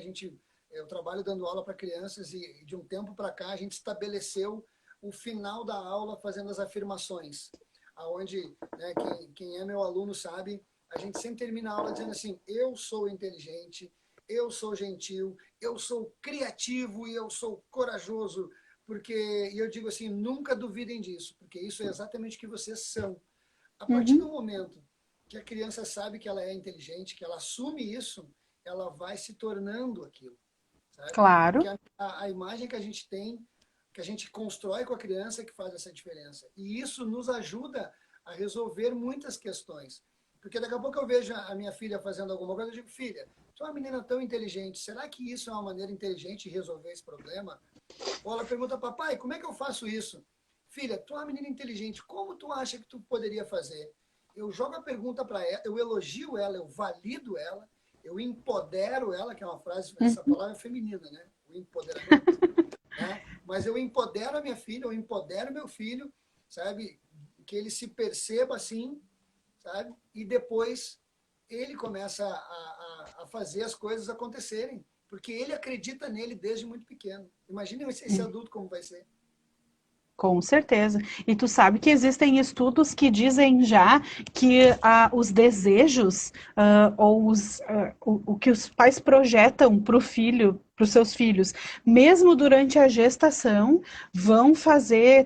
A: eu trabalho dando aula para crianças e de um tempo para cá a gente estabeleceu o final da aula fazendo as afirmações, aonde, né, quem é meu aluno sabe, a gente sempre termina a aula dizendo assim: eu sou inteligente, eu sou gentil, eu sou criativo e eu sou corajoso, porque, e eu digo assim, nunca duvidem disso, porque isso é exatamente o que vocês são. A partir do
B: Uhum.
A: momento que a criança sabe que ela é inteligente, que ela assume isso, ela vai se tornando aquilo, sabe? Porque
B: Claro.
A: a imagem que a gente tem, que a gente constrói com a criança, é que faz essa diferença. E isso nos ajuda a resolver muitas questões. Porque daqui a pouco eu vejo a minha filha fazendo alguma coisa, eu digo: filha, tu é uma menina tão inteligente, será que isso é uma maneira inteligente de resolver esse problema? Ou ela pergunta: papai, como é que eu faço isso? Filha, tu é uma menina inteligente, como tu acha que tu poderia fazer? Eu jogo a pergunta para ela, eu elogio ela, eu valido ela, eu empodero ela, que é uma frase, essa
B: Uhum.
A: palavra é feminina, né? O empoderamento. Né? Mas eu empodero a minha filha, eu empodero meu filho, sabe? Que ele se perceba assim, sabe? E depois ele começa a fazer as coisas acontecerem, porque ele acredita nele desde muito pequeno. Imagina esse adulto como vai ser.
B: Com certeza. E tu sabe que existem estudos que dizem já que os desejos o que os pais projetam para o filho, para os seus filhos, mesmo durante a gestação, vão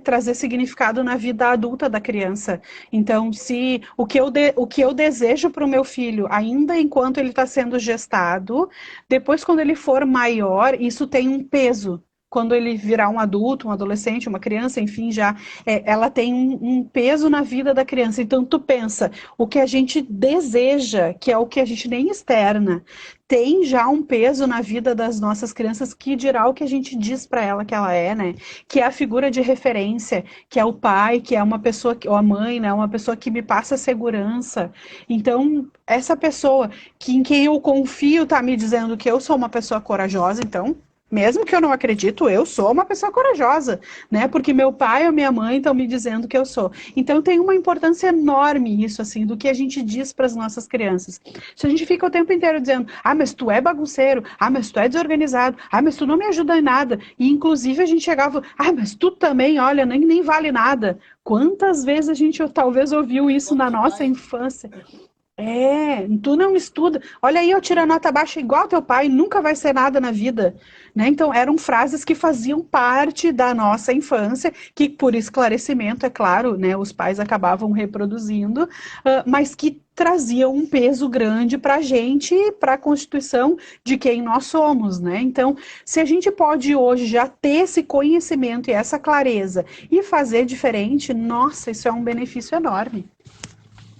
B: trazer significado na vida adulta da criança. Então, se o que eu desejo para o meu filho, ainda enquanto ele está sendo gestado, depois, quando ele for maior, isso tem um peso quando ele virar um adulto, um adolescente, uma criança, enfim, já ela tem um peso na vida da criança. Então, tu pensa, o que a gente deseja, que é o que a gente nem externa, tem já um peso na vida das nossas crianças que dirá o que a gente diz para ela que ela é, né? Que é a figura de referência, que é o pai, que é uma pessoa, ou a mãe, né? Uma pessoa que me passa segurança. Então, essa pessoa em quem eu confio tá me dizendo que eu sou uma pessoa corajosa, então mesmo que eu não acredito, eu sou uma pessoa corajosa, né? Porque meu pai ou minha mãe estão me dizendo que eu sou. Então tem uma importância enorme isso, assim, do que a gente diz para as nossas crianças. Se a gente fica o tempo inteiro dizendo: ah, mas tu é bagunceiro, ah, mas tu é desorganizado, ah, mas tu não me ajuda em nada. E inclusive a gente chegava: ah, mas tu também, olha, nem vale nada. Quantas vezes a gente talvez ouviu isso
A: Igual
B: na
A: teu
B: nossa
A: pai.
B: infância? Tu não estuda. Olha aí, eu tiro a nota baixa igual teu pai, nunca vai ser nada na vida. Né? Então, eram frases que faziam parte da nossa infância, que, por esclarecimento, é claro, né, os pais acabavam reproduzindo, mas que traziam um peso grande para a gente e para a constituição de quem nós somos. Né? Então, se a gente pode hoje já ter esse conhecimento e essa clareza e fazer diferente, nossa, isso é um benefício enorme.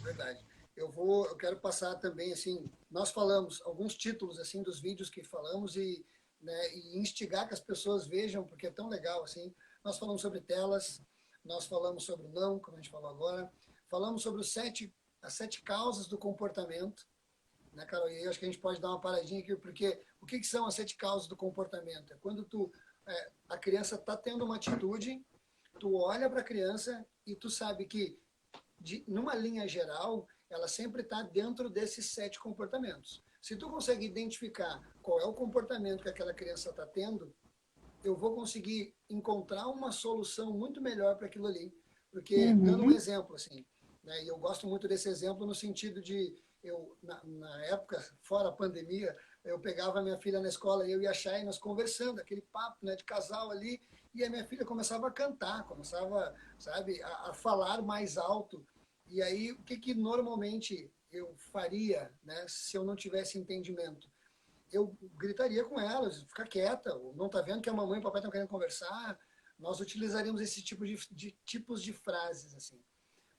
A: Verdade. Eu quero passar também, assim, nós falamos alguns títulos, assim, dos vídeos que falamos e, né, e instigar que as pessoas vejam, porque é tão legal, assim. Nós falamos sobre telas, nós falamos sobre o não, como a gente falou agora, falamos sobre as 7 causas do comportamento, né, Carol? E eu acho que a gente pode dar uma paradinha aqui, porque o que são as 7 causas do comportamento? É quando a criança está tendo uma atitude, tu olha para a criança e tu sabe que numa linha geral, ela sempre está dentro desses 7 comportamentos. Se tu consegue identificar qual é o comportamento que aquela criança está tendo, eu vou conseguir encontrar uma solução muito melhor para aquilo ali. Porque, dando um
B: Uhum.
A: exemplo, assim, né, e eu gosto muito desse exemplo no sentido de, na época, fora a pandemia, eu pegava a minha filha na escola e eu e a Chay, nós conversando, aquele papo, né, de casal ali, e a minha filha começava a cantar, começava, sabe, a falar mais alto. E aí, o que normalmente eu faria, né, se eu não tivesse entendimento? Eu gritaria com elas, fica quieta, não está vendo que a mamãe e o papai estão querendo conversar? Nós utilizaríamos esse tipo de tipos de frases, assim.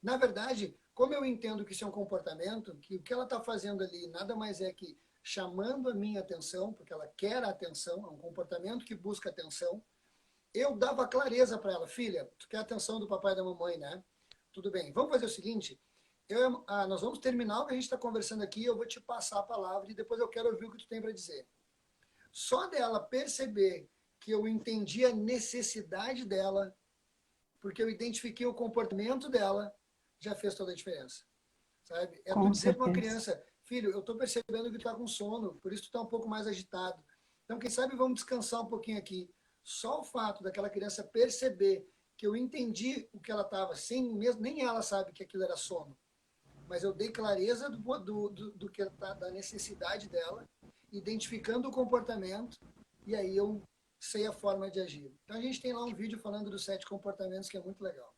A: Na verdade, como eu entendo que isso é um comportamento, que o que ela está fazendo ali nada mais é que chamando a minha atenção, porque ela quer a atenção, é um comportamento que busca atenção, eu dava clareza para ela, filha, tu quer a atenção do papai e da mamãe, né? Tudo bem, vamos fazer o seguinte, nós vamos terminar o que a gente está conversando aqui, eu vou te passar a palavra e depois eu quero ouvir o que tu tem para dizer. Só dela perceber que eu entendi a necessidade dela, porque eu identifiquei o comportamento dela, já fez toda a diferença. Sabe? É tu
B: Com
A: dizer para uma
B: certeza.
A: criança, filho, eu estou percebendo que tu está com sono, por isso tu está um pouco mais agitado. Então, quem sabe vamos descansar um pouquinho aqui. Só o fato daquela criança perceber que eu entendi o que ela estava, sem mesmo, nem ela sabe que aquilo era sono, mas eu dei clareza do que da necessidade dela, identificando o comportamento, e aí eu sei a forma de agir. Então a gente tem lá um vídeo falando dos 7 comportamentos que é muito legal.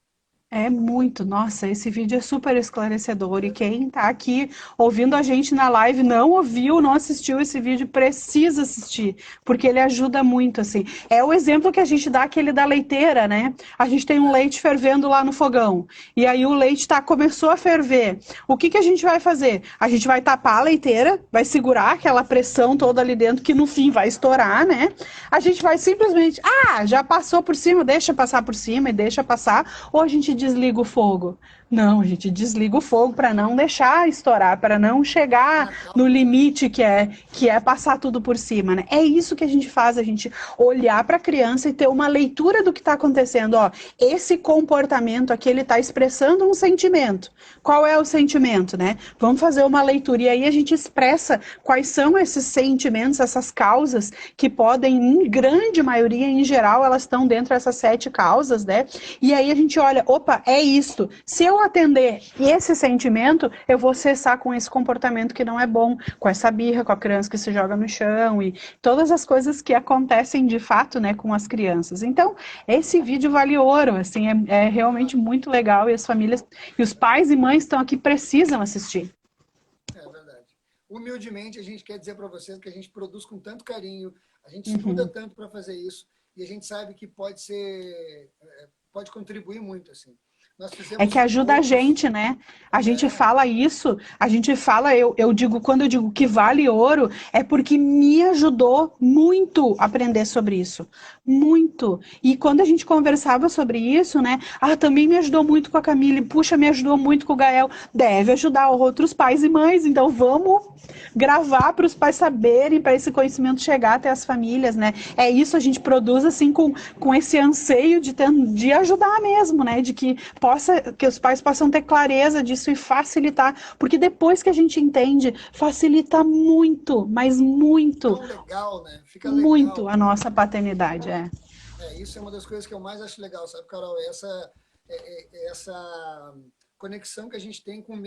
B: É muito, nossa, esse vídeo é super esclarecedor e quem tá aqui ouvindo a gente na live não ouviu, não assistiu esse vídeo, precisa assistir, porque ele ajuda muito, assim. É o exemplo que a gente dá, aquele da leiteira, né? A gente tem um leite fervendo lá no fogão, e aí o leite começou a ferver. O que que a gente vai fazer? A gente vai tapar a leiteira, vai segurar aquela pressão toda ali dentro, que no fim vai estourar, né? A gente vai simplesmente, já passou por cima, deixa passar por cima e deixa passar, ou a gente desliga o fogo. Não, a gente desliga o fogo para não deixar estourar, para não chegar
A: Ah,
B: no
A: calma, né?
B: limite que é passar tudo por cima, né? É isso que a gente faz, a gente olhar para a criança e ter uma leitura do que está acontecendo. Ó, esse comportamento aqui, ele está expressando um sentimento. Qual é o sentimento, né? Vamos fazer uma leitura e aí a gente expressa quais são esses sentimentos, essas causas que podem, em grande maioria, em geral, elas estão dentro dessas 7 causas, né? E aí a gente olha, opa, é isto. Se eu atender esse sentimento, eu vou cessar com esse comportamento que não é bom, com essa birra, com a criança que se joga no chão e todas as coisas que acontecem de fato, né, com as crianças. Então, esse vídeo vale ouro, assim, é realmente muito legal e as famílias e os pais e mães estão aqui precisam assistir.
A: É verdade. Humildemente, a gente quer dizer para vocês que a gente produz com tanto carinho, a gente estuda
B: Uhum.
A: tanto para fazer isso, e a gente sabe que pode contribuir muito, assim. Nós
B: É que
A: fizemos
B: ajuda a
A: outros,
B: gente, né? A gente
A: é,
B: fala isso, a gente fala, eu digo, quando eu digo que vale ouro, é porque me ajudou muito a aprender sobre isso. Muito. E quando a gente conversava sobre isso, né? Também me ajudou muito com a Camille, puxa, me ajudou muito com o Gael. Deve ajudar outros pais e mães, então vamos gravar para os pais saberem, para esse conhecimento chegar até as famílias, né? É isso, a gente produz assim com esse anseio de ajudar mesmo, né? De que os pais possam ter clareza disso e facilitar, porque depois que a gente entende, facilita muito, mas muito,
A: tão legal, né? Fica
B: muito
A: legal.
B: a nossa paternidade,
A: Isso é uma das coisas que eu mais acho legal, sabe, Carol? Essa conexão que a gente tem com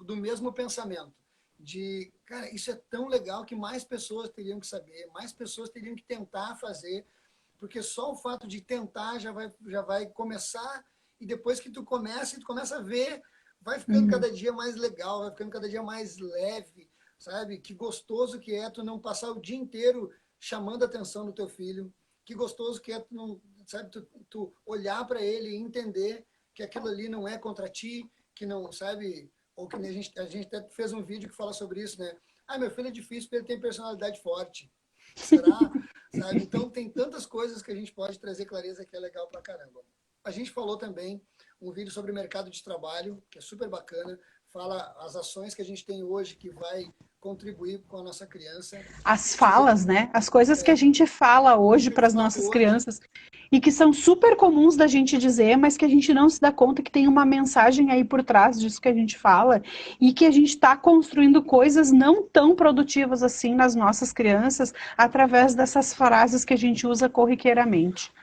A: do mesmo pensamento. De, cara, isso é tão legal que mais pessoas teriam que saber, mais pessoas teriam que tentar fazer, porque só o fato de tentar já vai começar, e depois que tu começa a ver, vai ficando
B: Uhum.
A: cada dia mais legal, vai ficando cada dia mais leve, sabe? Que gostoso que é tu não passar o dia inteiro chamando a atenção do teu filho, que gostoso que é tu não, sabe, tu olhar para ele e entender que aquilo ali não é contra ti, que não, sabe, ou que a gente até fez um vídeo que fala sobre isso, né? Meu filho é difícil porque ele tem personalidade forte. Será? Sabe? Então tem tantas coisas que a gente pode trazer clareza que é legal pra caramba. A gente falou também um vídeo sobre mercado de trabalho, que é super bacana. fala as ações que a gente tem hoje que vai contribuir com a nossa criança.
B: As falas, né? As coisas que a gente fala hoje para as nossas crianças e que são super comuns da gente dizer, mas que a gente não se dá conta que tem uma mensagem aí por trás disso que a gente fala e que a gente está construindo coisas não tão produtivas assim nas nossas crianças através dessas frases que a gente usa corriqueiramente.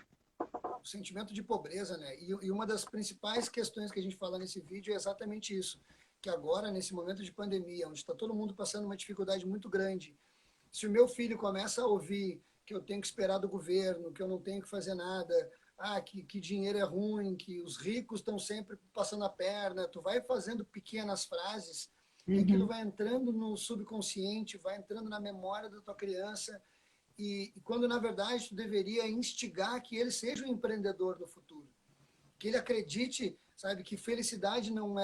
A: O sentimento de pobreza, né? E uma das principais questões que a gente fala nesse vídeo é exatamente isso, que agora, nesse momento de pandemia, onde está todo mundo passando uma dificuldade muito grande, se o meu filho começa a ouvir que eu tenho que esperar do governo, que eu não tenho que fazer nada, que dinheiro é ruim, que os ricos estão sempre passando a perna, tu vai fazendo pequenas frases e aquilo vai entrando no subconsciente, vai entrando na memória da tua criança e quando, na verdade, tu deveria instigar que ele seja um empreendedor no futuro. Que ele acredite, sabe, que felicidade não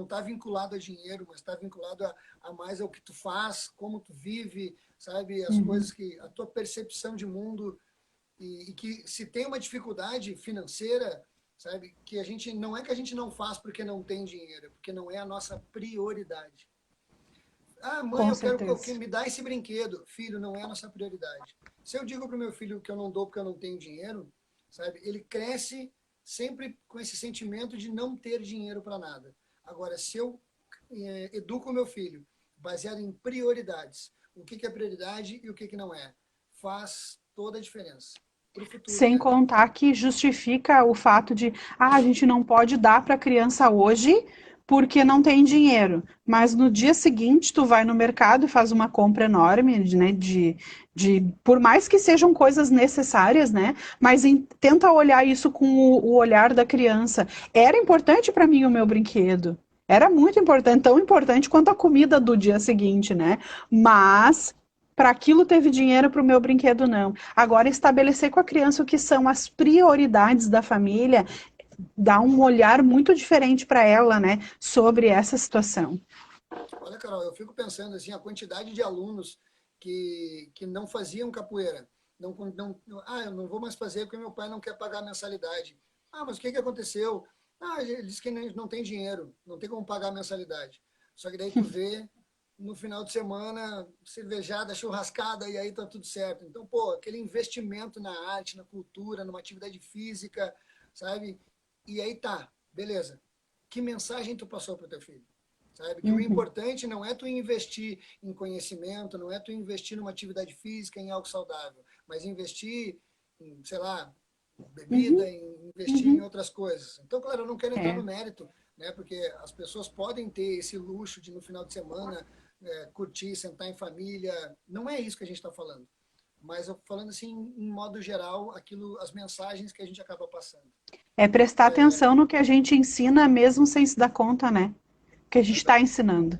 A: está vinculado a dinheiro, mas está vinculado a mais ao que tu faz, como tu vive, sabe, as coisas que, a tua percepção de mundo e que se tem uma dificuldade financeira, sabe, que a gente, não é que a gente não faz porque não tem dinheiro, é porque não é a nossa prioridade. Mãe,
B: Com
A: eu quero
B: certeza.
A: que me dá esse brinquedo. Filho, não é a nossa prioridade. Se eu digo para o meu filho que eu não dou porque eu não tenho dinheiro, sabe, ele cresce sempre com esse sentimento de não ter dinheiro para nada. Agora, se eu educo o meu filho baseado em prioridades, o que é prioridade e o que não é, faz toda a diferença para o futuro,
B: Sem
A: né?
B: contar que justifica o fato de, a gente não pode dar para a criança hoje porque não tem dinheiro. Mas no dia seguinte tu vai no mercado e faz uma compra enorme, né, por mais que sejam coisas necessárias, né, mas tenta olhar isso com o olhar da criança. Era importante para mim o meu brinquedo. Era muito importante, tão importante quanto a comida do dia seguinte, né? Mas para aquilo teve dinheiro, para o meu brinquedo não. Agora, estabelecer com a criança o que são as prioridades da família dá um olhar muito diferente para ela, né, sobre essa situação.
A: Olha, Carol, eu fico pensando assim, a quantidade de alunos que não faziam capoeira. Eu não vou mais fazer porque meu pai não quer pagar a mensalidade. Mas o que aconteceu? Ele disse que não tem dinheiro, não tem como pagar a mensalidade. Só que daí tu vê, no final de semana, cervejada, churrascada, e aí tá tudo certo. Então, pô, aquele investimento na arte, na cultura, numa atividade física, sabe? E aí tá, beleza. Que mensagem tu passou para o teu filho? Sabe? Que o importante não é tu investir em conhecimento, não é tu investir numa atividade física, em algo saudável, mas investir em, sei lá, bebida, investir em outras coisas. Então, claro, eu não quero entrar no mérito, né? Porque as pessoas podem ter esse luxo de, no final de semana, curtir, sentar em família. Não é isso que a gente está falando. Mas eu falando assim, em modo geral, as mensagens que a gente acaba passando.
B: É prestar atenção no que a gente ensina mesmo sem se dar conta, né? Que a gente está
A: Exatamente.
B: ensinando.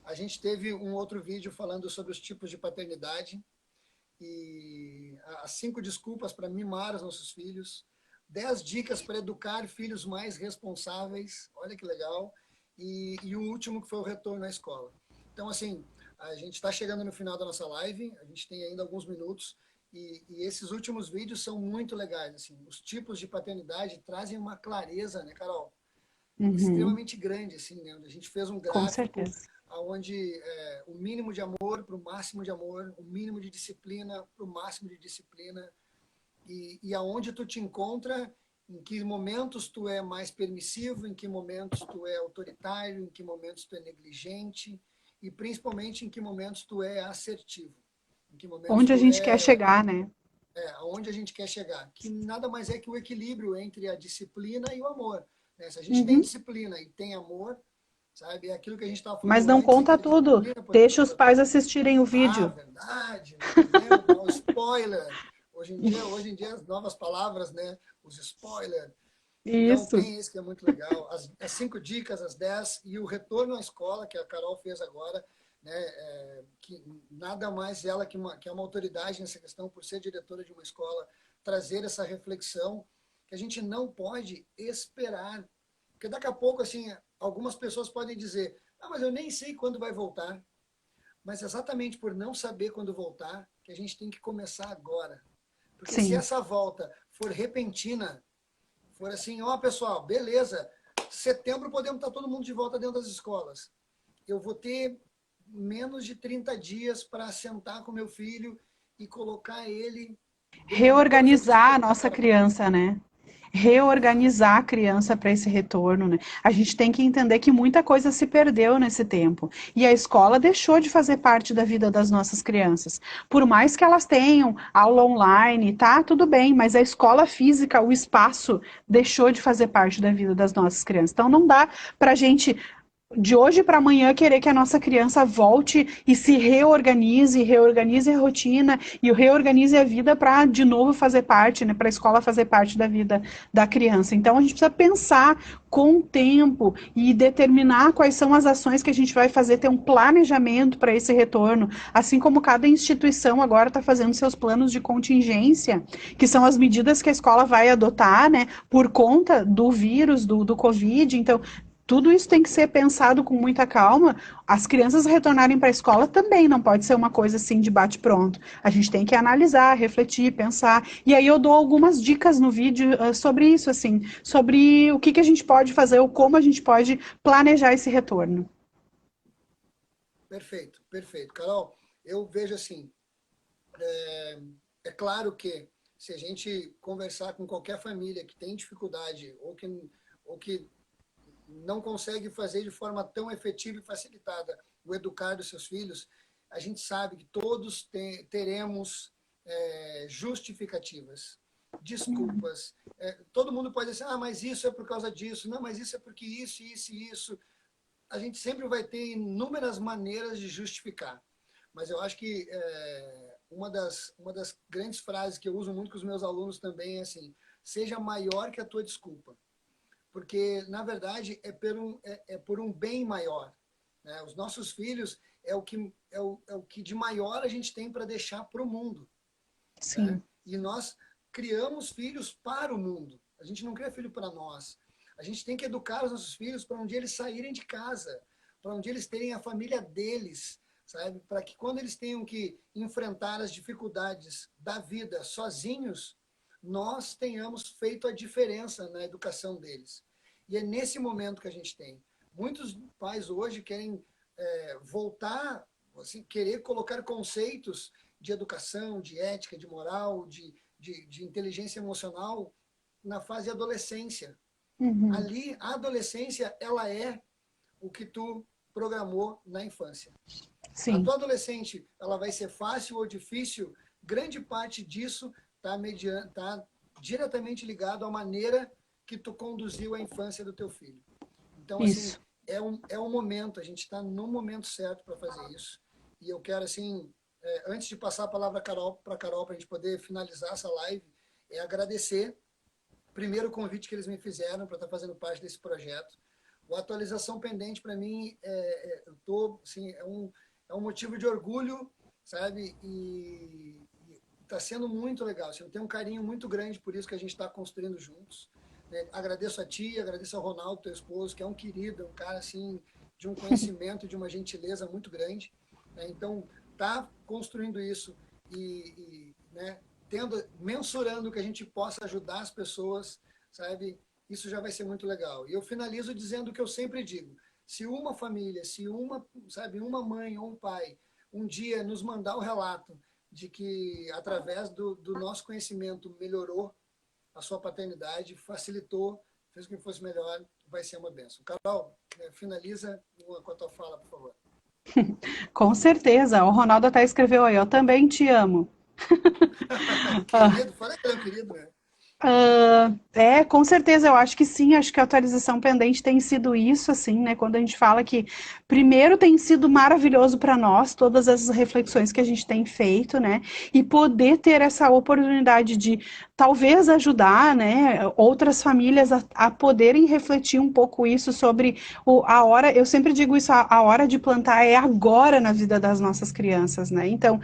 A: A gente teve um outro vídeo falando sobre os tipos de paternidade e as 5 desculpas para mimar os nossos filhos, 10 dicas para educar filhos mais responsáveis, olha que legal, e o último que foi o retorno à escola. Então, assim, a gente está chegando no final da nossa live, a gente tem ainda alguns minutos, e esses últimos vídeos são muito legais, assim, os tipos de paternidade trazem uma clareza, né, Carol? Extremamente grande, assim, né? A gente fez um
B: Com
A: gráfico
B: certeza.
A: onde o mínimo de amor para o máximo de amor, o mínimo de disciplina para o máximo de disciplina, e aonde tu te encontra, em que momentos tu é mais permissivo, em que momentos tu é autoritário, em que momentos tu é negligente, e principalmente em que momentos tu é assertivo, em que momentos
B: Onde a
A: tu
B: gente quer chegar, né?
A: aonde a gente quer chegar, que nada mais é que o equilíbrio entre a disciplina e o amor. Né? Se a gente tem
B: Uhum.
A: disciplina e tem amor, sabe, é aquilo que a gente estava
B: Mas
A: falando
B: não
A: antes, em que
B: conta
A: a
B: tudo.
A: disciplina
B: Deixa os pais assistirem o vídeo.
A: verdade, não podemos dar o spoiler. Hoje em dia as novas palavras, né, os spoilers. Então
B: Isso.
A: tem isso que é muito legal, as 5 dicas, as 10 e o retorno à escola que a Carol fez agora, né, que nada mais ela que é uma autoridade nessa questão por ser diretora de uma escola, trazer essa reflexão que a gente não pode esperar, porque daqui a pouco assim algumas pessoas podem dizer, mas eu nem sei quando vai voltar, mas exatamente por não saber quando voltar que a gente tem que começar agora, porque se
B: Sim.
A: essa volta for repentina, for assim, pessoal, beleza, setembro podemos estar todo mundo de volta dentro das escolas. Eu vou ter menos de 30 dias para sentar com meu filho e colocar ele...
B: Reorganizar a nossa criança, né? Reorganizar a criança para esse retorno, né? A gente tem que entender que muita coisa se perdeu nesse tempo. E a escola deixou de fazer parte da vida das nossas crianças. Por mais que elas tenham aula online, tá? Tudo bem, mas a escola física, o espaço, deixou de fazer parte da vida das nossas crianças. Então não dá pra gente de hoje para amanhã querer que a nossa criança volte e se reorganize a rotina e reorganize a vida para de novo fazer parte, né, para a escola fazer parte da vida da criança. Então a gente precisa pensar com o tempo e determinar quais são as ações que a gente vai fazer, ter um planejamento para esse retorno, assim como cada instituição agora está fazendo seus planos de contingência, que são as medidas que a escola vai adotar, né, por conta do vírus, do Covid. Então tudo isso tem que ser pensado com muita calma. As crianças retornarem para a escola também não pode ser uma coisa assim de bate-pronto. A gente tem que analisar, refletir, pensar. E aí eu dou algumas dicas no vídeo sobre isso, assim, sobre o que a gente pode fazer ou como a gente pode planejar esse retorno.
A: Perfeito, perfeito. Carol, eu vejo assim, é claro que se a gente conversar com qualquer família que tem dificuldade ou que não consegue fazer de forma tão efetiva e facilitada o educar dos seus filhos, a gente sabe que todos teremos justificativas, desculpas. Todo mundo pode dizer, mas isso é por causa disso, não, mas isso é porque isso, isso e isso. A gente sempre vai ter inúmeras maneiras de justificar. Mas eu acho que uma das grandes frases que eu uso muito com os meus alunos também é assim, seja maior que a tua desculpa. Porque, na verdade, é por um bem maior. Né? Os nossos filhos é o que de maior a gente tem para deixar para o mundo.
B: Sim.
A: Né? E nós criamos filhos para o mundo. A gente não cria filho para nós. A gente tem que educar os nossos filhos para um dia eles saírem de casa, para um dia eles terem a família deles, sabe? Para que quando eles tenham que enfrentar as dificuldades da vida sozinhos, nós tenhamos feito a diferença na educação deles. E é nesse momento que a gente tem. Muitos pais hoje querem voltar, assim, querer colocar conceitos de educação, de ética, de moral, de inteligência emocional na fase de adolescência.
B: Uhum.
A: Ali, a adolescência, ela é o que tu programou na infância.
B: Sim.
A: A tua adolescente, ela vai ser fácil ou difícil, grande parte disso está diretamente ligado à maneira que tu conduziu a infância do teu filho. Então,
B: isso.
A: assim, é um momento, a gente está no momento certo para fazer isso. E eu quero, assim, antes de passar a palavra para a Carol, para a gente poder finalizar essa live, agradecer, primeiro, o convite que eles me fizeram para estar fazendo parte desse projeto. A atualização pendente, para mim, assim, é um motivo de orgulho, sabe? E está sendo muito legal. Assim, eu tenho um carinho muito grande por isso que a gente está construindo juntos. Agradeço a ti, agradeço ao Ronaldo, teu esposo, que é um querido, um cara assim, de um conhecimento, de uma gentileza muito grande. Então, tá construindo isso né, mensurando que a gente possa ajudar as pessoas, sabe? Isso já vai ser muito legal. E eu finalizo dizendo o que eu sempre digo. Se uma família, se uma mãe ou um pai, um dia nos mandar o relato de que, através do nosso conhecimento, melhorou a sua paternidade, facilitou, fez com que fosse melhor, vai ser uma bênção. Carol, finaliza com a tua fala, por favor.
B: Com certeza. O Ronaldo até escreveu aí, eu também te amo.
A: Querido, fala que ele é um querido, né?
B: Com certeza, eu acho que sim, acho que a atualização pendente tem sido isso, assim, né? Quando a gente fala que, primeiro, tem sido maravilhoso para nós, todas essas reflexões que a gente tem feito, né? E poder ter essa oportunidade de, talvez, ajudar, né, outras famílias a poderem refletir um pouco isso sobre a hora, eu sempre digo isso, a hora de plantar é agora na vida das nossas crianças, né? Então,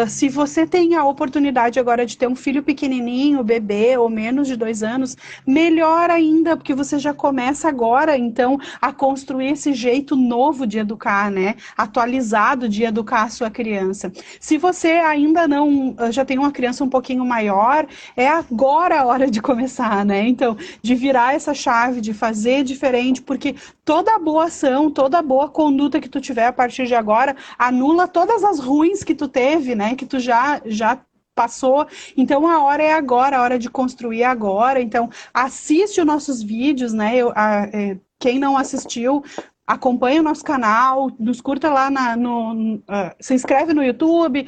B: se você tem a oportunidade agora de ter um filho pequenininho, bebê ou menos de 2 anos, melhor ainda, porque você já começa agora, então, a construir esse jeito novo de educar, né? Atualizado de educar a sua criança. Se você ainda não, já tem uma criança um pouquinho maior, é agora a hora de começar, né? Então, de virar essa chave, de fazer diferente, porque toda boa ação, toda boa conduta que tu tiver a partir de agora, anula todas as ruins que tu teve, né? Que tu já passou. Então a hora é agora, a hora de construir agora. Então assiste os nossos vídeos, né? Quem não assistiu, acompanha o nosso canal, nos curta lá se inscreve no YouTube,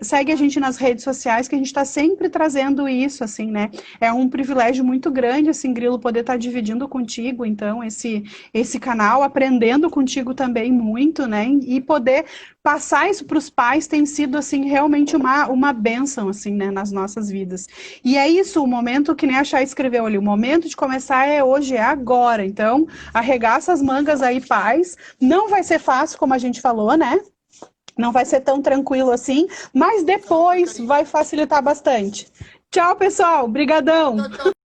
B: segue a gente nas redes sociais, que a gente está sempre trazendo isso, assim, né? É um privilégio muito grande, assim, Grilo, poder estar dividindo contigo, então, esse canal, aprendendo contigo também muito, né? E poder passar isso para os pais tem sido, assim, realmente uma bênção, assim, né? Nas nossas vidas. E é isso, o momento, que nem a Chay escreveu ali, o momento de começar é hoje, é agora. Então, arregaça as mangas aí, pais. Não vai ser fácil, como a gente falou, né? Não vai ser tão tranquilo assim, mas depois vai facilitar bastante. Tchau, pessoal. Brigadão.
A: Tchau, tchau.